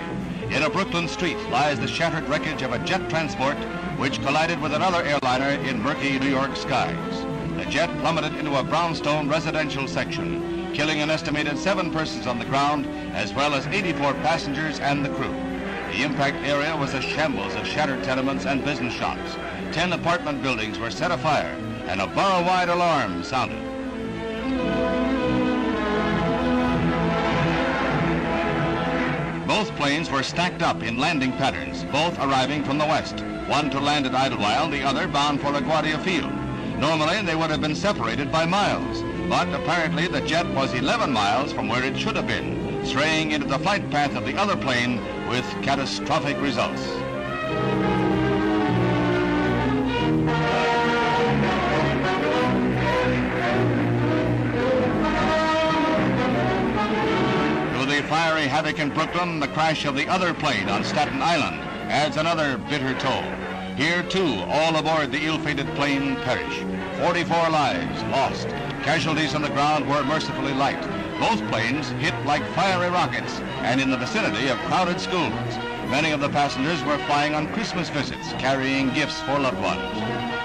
In a Brooklyn street lies the shattered wreckage of a jet transport which collided with another airliner in murky New York skies. The jet plummeted into a brownstone residential section, killing an estimated 7 persons on the ground, as well as 84 passengers and the crew. The impact area was a shambles of shattered tenements and business shops. 10 apartment buildings were set afire, and a borough-wide alarm sounded. Both planes were stacked up in landing patterns, both arriving from the west. One to land at Idlewild, the other bound for LaGuardia Field. Normally, they would have been separated by miles, but apparently the jet was 11 miles from where it should have been, straying into the flight path of the other plane with catastrophic results. To the fiery havoc in Brooklyn, the crash of the other plane on Staten Island adds another bitter toll. Here, too, all aboard the ill-fated plane perish. 44 lives lost. Casualties on the ground were mercifully light. Both planes hit like fiery rockets and in the vicinity of crowded schools. Many of the passengers were flying on Christmas visits, carrying gifts for loved ones.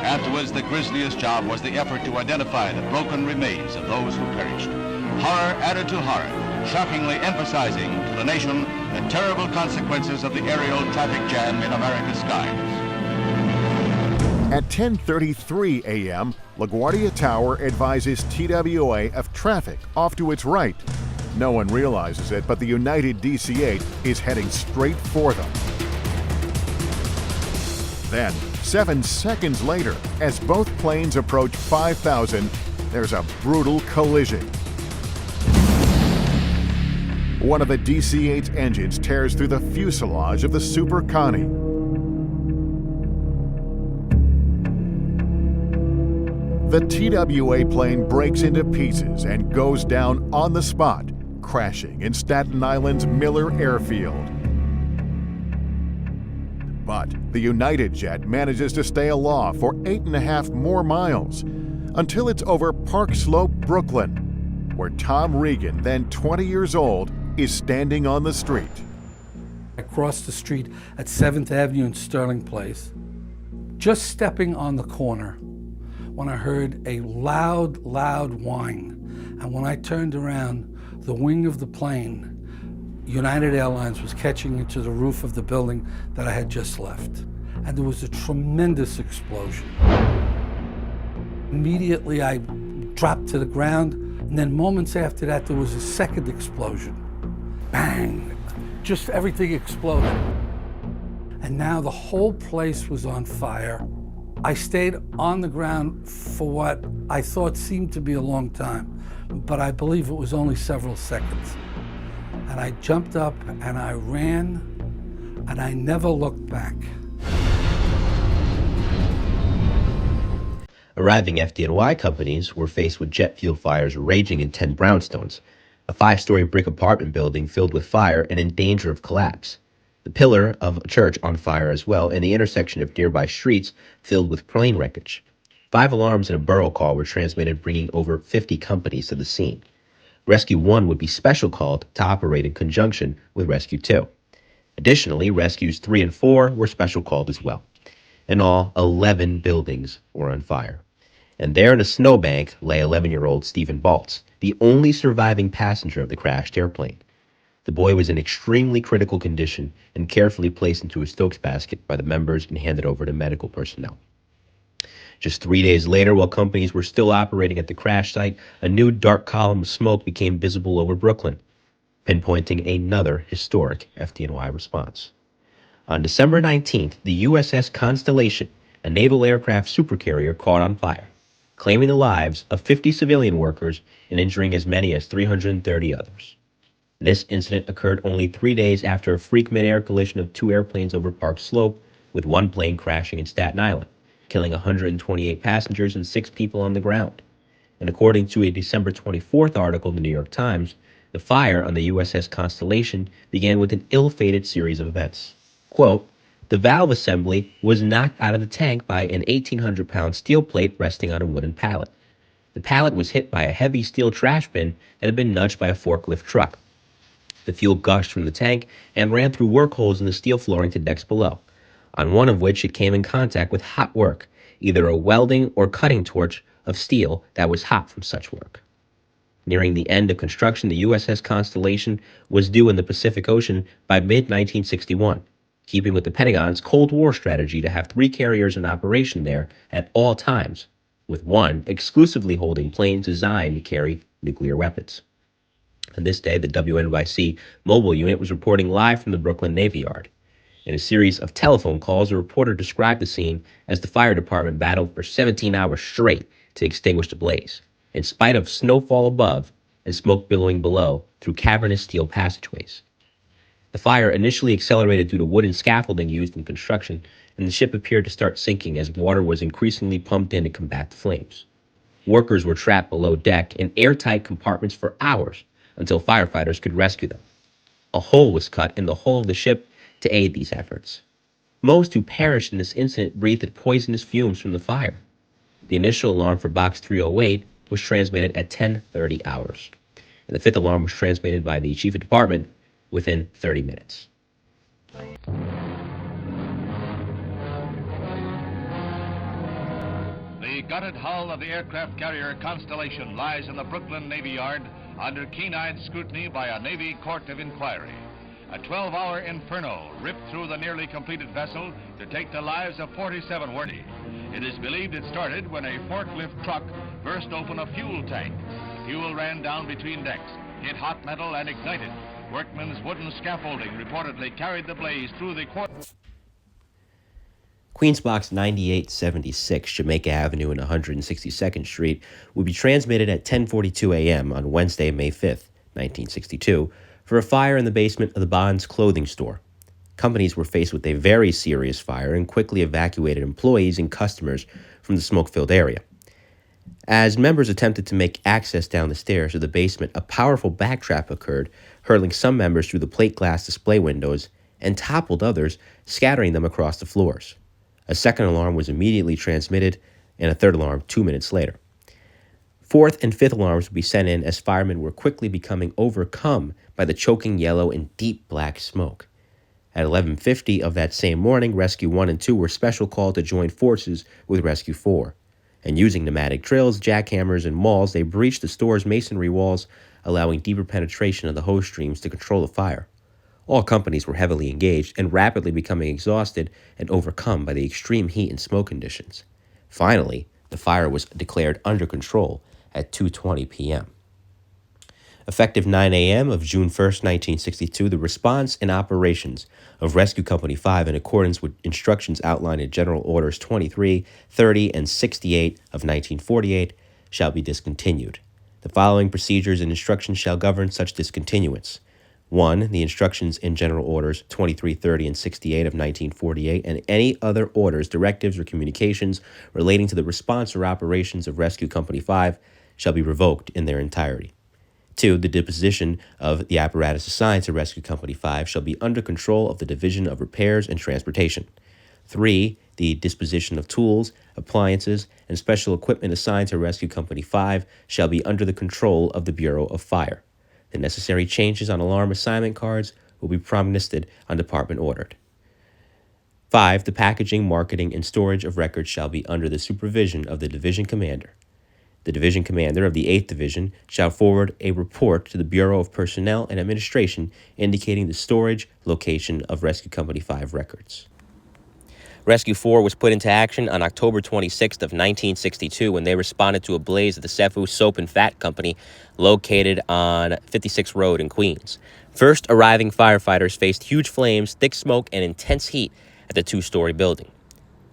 Afterwards, the grisliest job was the effort to identify the broken remains of those who perished. Horror added to horror, shockingly emphasizing to the nation the terrible consequences of the aerial traffic jam in America's skies. At 10:33 a.m., LaGuardia Tower advises TWA of traffic off to its right. No one realizes it, but the United DC-8 is heading straight for them. Then, 7 seconds later, as both planes approach 5,000, there's a brutal collision. One of the DC-8's engines tears through the fuselage of the Super Coney. The TWA plane breaks into pieces and goes down on the spot, crashing in Staten Island's Miller Airfield. But the United jet manages to stay aloft for 8.5 more miles until it's over Park Slope, Brooklyn, where Tom Regan, then 20 years old, is standing on the street. I crossed the street at 7th Avenue and Sterling Place, just stepping on the corner when I heard a loud whine. And when I turned around, the wing of the plane, United Airlines, was catching into the roof of the building that I had just left. And there was a tremendous explosion. Immediately I dropped to the ground, and then moments after that there was a second explosion. Bang! Just everything exploded. And now the whole place was on fire. I stayed on the ground for what I thought seemed to be a long time, but I believe it was only several seconds. And I jumped up and I ran, and I never looked back. Arriving FDNY companies were faced with jet fuel fires raging in 10 brownstones, a 5-story brick apartment building filled with fire and in danger of collapse, the pillar of a church on fire as well, and the intersection of nearby streets filled with plane wreckage. 5 alarms and a borough call were transmitted, bringing over 50 companies to the scene. Rescue 1 would be special called to operate in conjunction with Rescue 2. Additionally, Rescues 3 and 4 were special called as well. In all, 11 buildings were on fire. And there in a snowbank lay 11-year-old Stephen Baltz, the only surviving passenger of the crashed airplane. The boy was in extremely critical condition and carefully placed into a Stokes basket by the members and handed over to medical personnel. Just 3 days later, while companies were still operating at the crash site, a new dark column of smoke became visible over Brooklyn, pinpointing another historic FDNY response. On December 19th, the USS Constellation, a naval aircraft supercarrier, caught on fire, claiming the lives of 50 civilian workers and injuring as many as 330 others. This incident occurred only 3 days after a freak mid-air collision of 2 airplanes over Park Slope, with one plane crashing in Staten Island, killing 128 passengers and 6 people on the ground. And according to a December 24th article in the New York Times, the fire on the USS Constellation began with an ill-fated series of events. Quote, "The valve assembly was knocked out of the tank by an 1,800-pound steel plate resting on a wooden pallet. The pallet was hit by a heavy steel trash bin that had been nudged by a forklift truck. The fuel gushed from the tank and ran through work holes in the steel flooring to decks below, on one of which it came in contact with hot work, either a welding or cutting torch of steel that was hot from such work. Nearing the end of construction, the USS Constellation was due in the Pacific Ocean by mid-1961, keeping with the Pentagon's Cold War strategy to have 3 carriers in operation there at all times, with one exclusively holding planes designed to carry nuclear weapons. On this day, the WNYC mobile unit was reporting live from the Brooklyn Navy Yard. In a series of telephone calls, a reporter described the scene as the fire department battled for 17 hours straight to extinguish the blaze, in spite of snowfall above and smoke billowing below through cavernous steel passageways. The fire initially accelerated due to wooden scaffolding used in construction, and the ship appeared to start sinking as water was increasingly pumped in to combat the flames. Workers were trapped below deck in airtight compartments for hours until firefighters could rescue them. A hole was cut in the hull of the ship to aid these efforts. Most who perished in this incident breathed poisonous fumes from the fire. The initial alarm for Box 308 was transmitted at 10:30 hours, and the 5th alarm was transmitted by the Chief of Department within 30 minutes. The gutted hull of the aircraft carrier Constellation lies in the Brooklyn Navy Yard under keen-eyed scrutiny by a Navy court of inquiry. A 12-hour inferno ripped through the nearly completed vessel to take the lives of 47 workers. It is believed it started when a forklift truck burst open a fuel tank. The fuel ran down between decks, hit hot metal, and ignited. Workmen's wooden scaffolding reportedly carried the blaze through the Queens Box 9876, Jamaica Avenue and 162nd Street, would be transmitted at 10:42 a.m. on Wednesday, May 5th, 1962, for a fire in the basement of the Bonds clothing store. Companies were faced with a very serious fire and quickly evacuated employees and customers from the smoke-filled area. As members attempted to make access down the stairs to the basement, a powerful backdraft occurred, hurling some members through the plate glass display windows and toppled others, scattering them across the floors. A second alarm was immediately transmitted, and a third alarm 2 minutes later. Fourth and fifth alarms would be sent in as firemen were quickly becoming overcome by the choking yellow and deep black smoke. At 11:50 of that same morning, Rescue 1 and 2 were special called to join forces with Rescue 4. And using pneumatic drills, jackhammers, and mauls, they breached the store's masonry walls, allowing deeper penetration of the hose streams to control the fire. All companies were heavily engaged and rapidly becoming exhausted and overcome by the extreme heat and smoke conditions. Finally, the fire was declared under control at 2:20 p.m. Effective 9 a.m. of June 1st, 1962, the response and operations of Rescue Company 5 in accordance with instructions outlined in General Orders 23, 30, and 68 of 1948 shall be discontinued. The following procedures and instructions shall govern such discontinuance. 1. The instructions in General Orders 23, 30, and 68 of 1948 and any other orders, directives, or communications relating to the response or operations of Rescue Company 5 shall be revoked in their entirety. 2. The disposition of the apparatus assigned to Rescue Company 5 shall be under control of the Division of Repairs and Transportation. 3. The disposition of tools, appliances, and special equipment assigned to Rescue Company 5 shall be under the control of the Bureau of Fire. The necessary changes on alarm assignment cards will be prognosed on department ordered. 5. The packaging, marketing, and storage of records shall be under the supervision of the division commander. The division commander of the 8th Division shall forward a report to the Bureau of Personnel and Administration indicating the storage location of Rescue Company 5 records. Rescue 4 was put into action on October 26th of 1962 when they responded to a blaze at the Sefu Soap and Fat Company located on 56th Road in Queens. First arriving firefighters faced huge flames, thick smoke, and intense heat at the two-story building.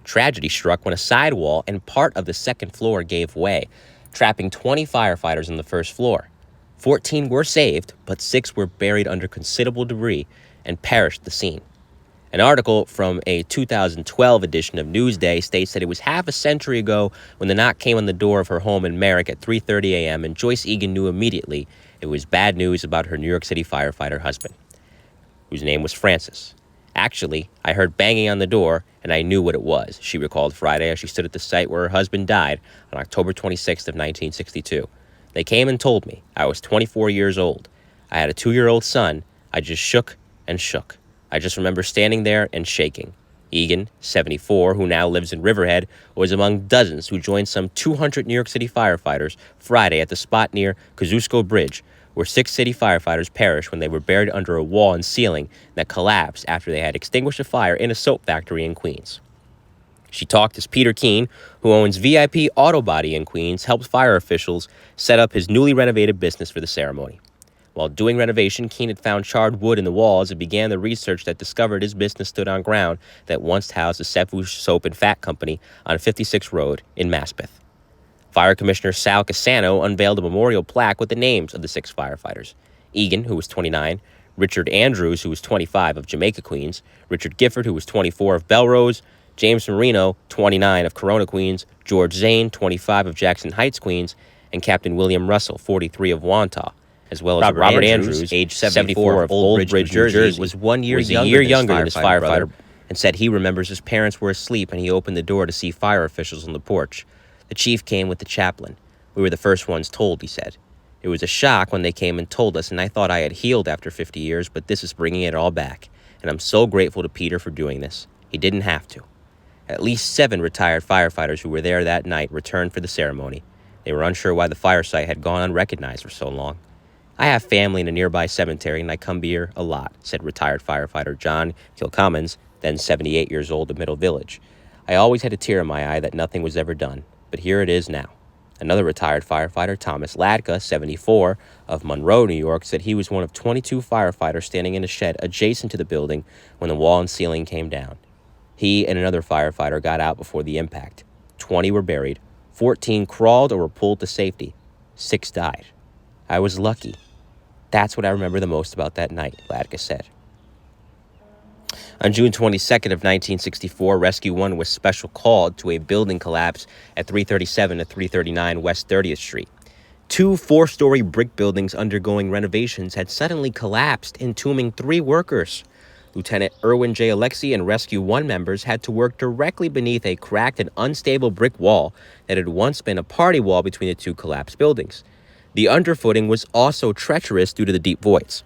Tragedy struck when a sidewall and part of the second floor gave way, trapping 20 firefighters on the first floor. 14 were saved, but 6 were buried under considerable debris and perished at the scene. An article from a 2012 edition of Newsday states that it was half a century ago when the knock came on the door of her home in Merrick at 3:30 a.m., and Joyce Egan knew immediately it was bad news about her New York City firefighter husband, whose name was Francis. Actually, I heard banging on the door, and I knew what it was, she recalled Friday as she stood at the site where her husband died on October 26th of 1962. They came and told me. I was 24 years old. I had a 2-year-old son. I just shook and shook. I just remember standing there and shaking. Egan, 74, who now lives in Riverhead, was among dozens who joined some 200 New York City firefighters Friday at the spot near Kosciuszko Bridge, where 6 city firefighters perished when they were buried under a wall and ceiling that collapsed after they had extinguished a fire in a soap factory in Queens. She talked as Peter Keene, who owns VIP Auto Body in Queens, helped fire officials set up his newly renovated business for the ceremony. While doing renovation, Keene had found charred wood in the walls and began the research that discovered his business stood on ground that once housed the Sefu Soap and Fat Company on 56th Road in Maspeth. Fire Commissioner Sal Cassano unveiled a memorial plaque with the names of the 6 firefighters. Egan, who was 29, Richard Andrews, who was 25, of Jamaica, Queens, Richard Gifford, who was 24, of Belrose, James Marino, 29, of Corona, Queens, George Zane, 25, of Jackson Heights, Queens, and Captain William Russell, 43, of Wantagh, as well as Robert Andrews, age 74, of Old Bridge, New Jersey, was a year younger than his firefighter, and said he remembers his parents were asleep and he opened the door to see fire officials on the porch. The chief came with the chaplain. We were the first ones told, he said. It was a shock when they came and told us, and I thought I had healed after 50 years, but this is bringing it all back. And I'm so grateful to Peter for doing this. He didn't have to. At least 7 retired firefighters who were there that night returned for the ceremony. They were unsure why the fire site had gone unrecognized for so long. I have family in a nearby cemetery, and I come here a lot, said retired firefighter John Kilcommons, then 78 years old of Middle Village. I always had a tear in my eye that nothing was ever done, but here it is now. Another retired firefighter, Thomas Ladka, 74, of Monroe, New York, said he was one of 22 firefighters standing in a shed adjacent to the building when the wall and ceiling came down. He and another firefighter got out before the impact. 20 were buried, 14 crawled or were pulled to safety. 6 died. I was lucky. That's what I remember the most about that night, Ladka said. On June 22nd of 1964, Rescue 1 was special called to a building collapse at 337 to 339 West 30th Street. 2 4-story brick buildings undergoing renovations had suddenly collapsed, entombing 3 workers. Lieutenant Erwin J. Alexi and Rescue 1 members had to work directly beneath a cracked and unstable brick wall that had once been a party wall between the 2 collapsed buildings. The underfooting was also treacherous due to the deep voids.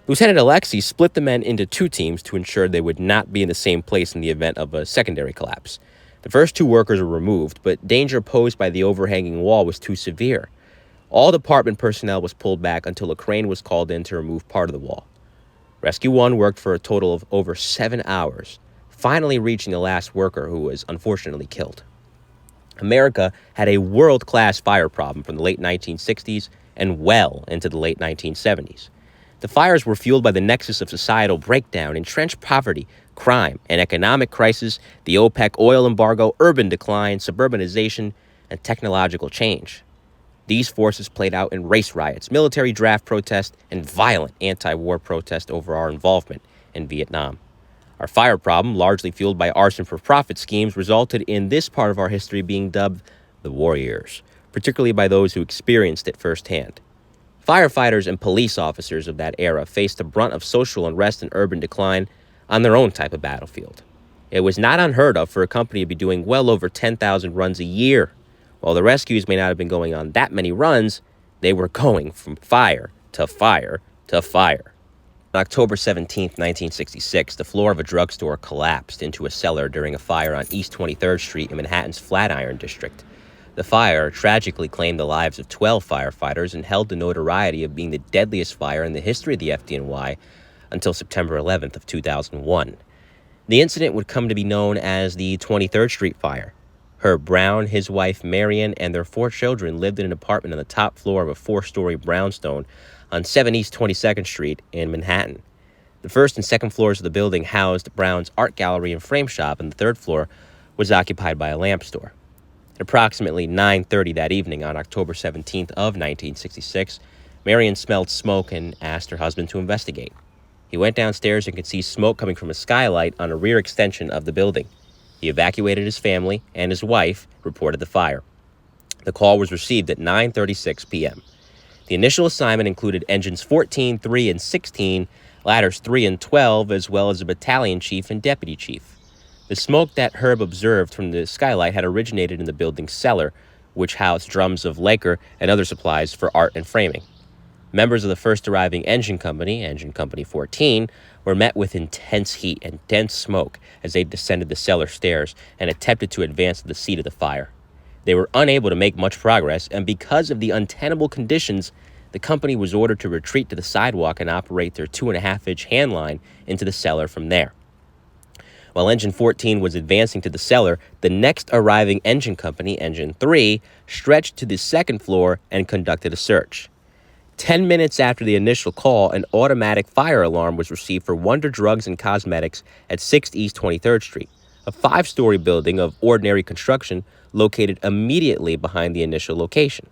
Lieutenant Alexei split the men into two teams to ensure they would not be in the same place in the event of a secondary collapse. The first two workers were removed, but danger posed by the overhanging wall was too severe. All department personnel was pulled back until a crane was called in to remove part of the wall. Rescue 1 worked for a total of over 7 hours, finally reaching the last worker, who was unfortunately killed. America had a world-class fire problem from the late 1960s and well into the late 1970s. The fires were fueled by the nexus of societal breakdown, entrenched poverty, crime, and economic crisis, the OPEC oil embargo, urban decline, suburbanization, and technological change. These forces played out in race riots, military draft protests, and violent anti-war protest over our involvement in Vietnam. Our fire problem, largely fueled by arson-for-profit schemes, resulted in this part of our history being dubbed the war years, particularly by those who experienced it firsthand. Firefighters and police officers of that era faced the brunt of social unrest and urban decline on their own type of battlefield. It was not unheard of for a company to be doing well over 10,000 runs a year. While the rescues may not have been going on that many runs, they were going from fire to fire to fire. On October 17, 1966, the floor of a drugstore collapsed into a cellar during a fire on East 23rd Street in Manhattan's Flatiron District. The fire tragically claimed the lives of 12 firefighters and held the notoriety of being the deadliest fire in the history of the FDNY until September 11th of 2001. The incident would come to be known as the 23rd Street Fire. Herb Brown, his wife Marion, and their 4 children lived in an apartment on the top floor of a 4-story brownstone on 7 East 22nd Street in Manhattan. The first and second floors of the building housed Brown's art gallery and frame shop, and the third floor was occupied by a lamp store. At approximately 9:30 that evening on October 17th of 1966, Marion smelled smoke and asked her husband to investigate. He went downstairs and could see smoke coming from a skylight on a rear extension of the building. He evacuated his family, and his wife reported the fire. The call was received at 9:36 p.m. The initial assignment included engines 14, 3, and 16, ladders 3 and 12, as well as a battalion chief and deputy chief. The smoke that Herb observed from the skylight had originated in the building's cellar, which housed drums of lacquer and other supplies for art and framing. Members of the first arriving engine company 14, were met with intense heat and dense smoke as they descended the cellar stairs and attempted to advance to the seat of the fire. They were unable to make much progress, and because of the untenable conditions, the company was ordered to retreat to the sidewalk and operate their 2.5-inch hand line into the cellar from there. While Engine 14 was advancing to the cellar, the next arriving engine company, Engine 3, stretched to the second floor and conducted a search. 10 minutes after the initial call, an automatic fire alarm was received for Wonder Drugs and Cosmetics at 6 East 23rd Street, a 5-story building of ordinary construction located immediately behind the initial location.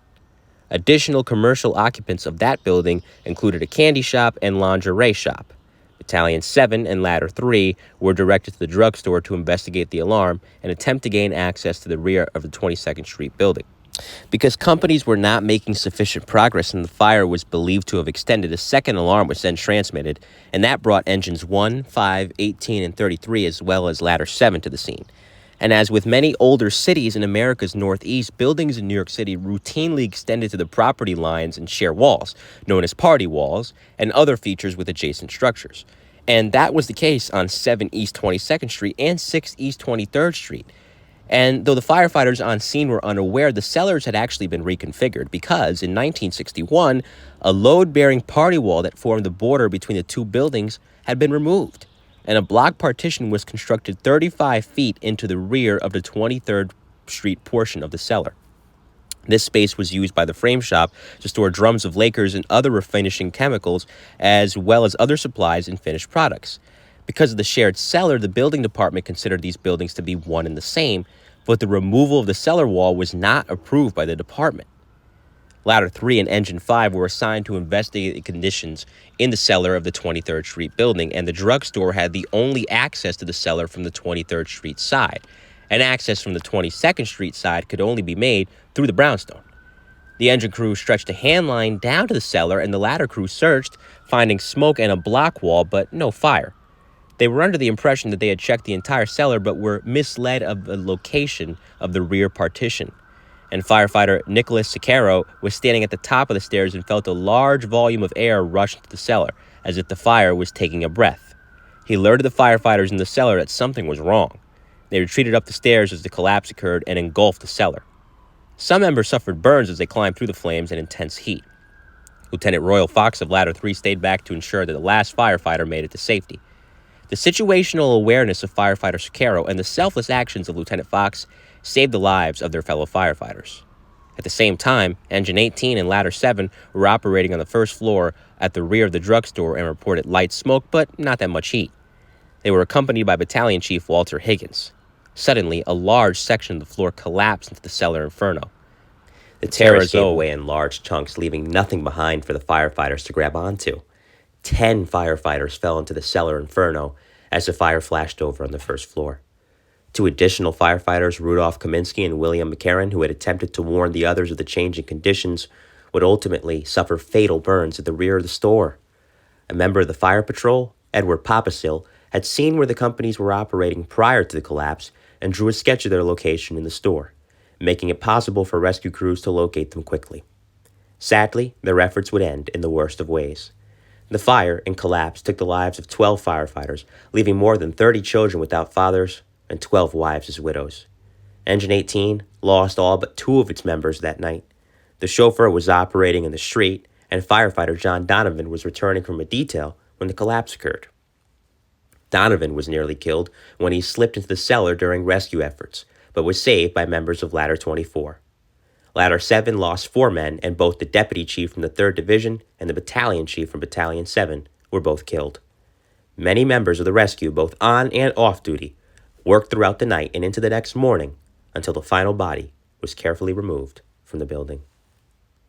Additional commercial occupants of that building included a candy shop and lingerie shop. Battalion 7 and Ladder 3 were directed to the drugstore to investigate the alarm and attempt to gain access to the rear of the 22nd Street building. Because companies were not making sufficient progress and the fire was believed to have extended, a second alarm was then transmitted, and that brought engines 1, 5, 18, and 33, as well as Ladder 7 to the scene. And as with many older cities in America's Northeast, buildings in New York City routinely extended to the property lines and share walls, known as party walls, and other features with adjacent structures. And that was the case on 7 East 22nd Street and 6 East 23rd Street. And though the firefighters on scene were unaware, the cellars had actually been reconfigured because in 1961, a load-bearing party wall that formed the border between the two buildings had been removed, and a block partition was constructed 35 feet into the rear of the 23rd Street portion of the cellar. This space was used by the frame shop to store drums of lacquers and other refinishing chemicals, as well as other supplies and finished products. Because of the shared cellar, the building department considered these buildings to be one and the same, but the removal of the cellar wall was not approved by the department. Ladder 3 and Engine 5 were assigned to investigate the conditions in the cellar of the 23rd Street building, and the drugstore had the only access to the cellar from the 23rd Street side, and access from the 22nd Street side could only be made through the brownstone. The engine crew stretched a hand line down to the cellar, and the ladder crew searched, finding smoke and a block wall, but no fire. They were under the impression that they had checked the entire cellar, but were misled of the location of the rear partition. And firefighter Nicholas Sicaro was standing at the top of the stairs and felt a large volume of air rush into the cellar. as if the fire was taking a breath. He alerted the firefighters in the cellar that something was wrong. They retreated up the stairs as the collapse occurred and engulfed the cellar. Some members suffered burns as they climbed through the flames and intense heat. Lieutenant Royal Fox of Ladder 3 stayed back to ensure that the last firefighter made it to safety. The situational awareness of firefighter Sicaro and the selfless actions of Lieutenant Fox saved the lives of their fellow firefighters. At the same time, Engine 18 and Ladder 7 were operating on the first floor at the rear of the drugstore and reported light smoke, but not that much heat. They were accompanied by Battalion Chief Walter Higgins. Suddenly, a large section of the floor collapsed into the cellar inferno. The terrors gave away in large chunks, leaving nothing behind for the firefighters to grab onto. 10 firefighters fell into the cellar inferno as the fire flashed over on the first floor. 2 additional firefighters, Rudolph Kaminsky and William McCarran, who had attempted to warn the others of the changing conditions, would ultimately suffer fatal burns at the rear of the store. A member of the fire patrol, Edward Papasil, had seen where the companies were operating prior to the collapse and drew a sketch of their location in the store, making it possible for rescue crews to locate them quickly. Sadly, their efforts would end in the worst of ways. The fire and collapse took the lives of 12 firefighters, leaving more than 30 children without fathers and 12 wives as widows. Engine 18 lost all but 2 of its members that night. The chauffeur was operating in the street, and firefighter John Donovan was returning from a detail when the collapse occurred. Donovan was nearly killed when he slipped into the cellar during rescue efforts, but was saved by members of Ladder 24. Ladder 7 lost 4 men, and both the deputy chief from the 3rd Division and the battalion chief from Battalion 7 were both killed. Many members of the rescue, both on and off duty, worked throughout the night and into the next morning until the final body was carefully removed from the building.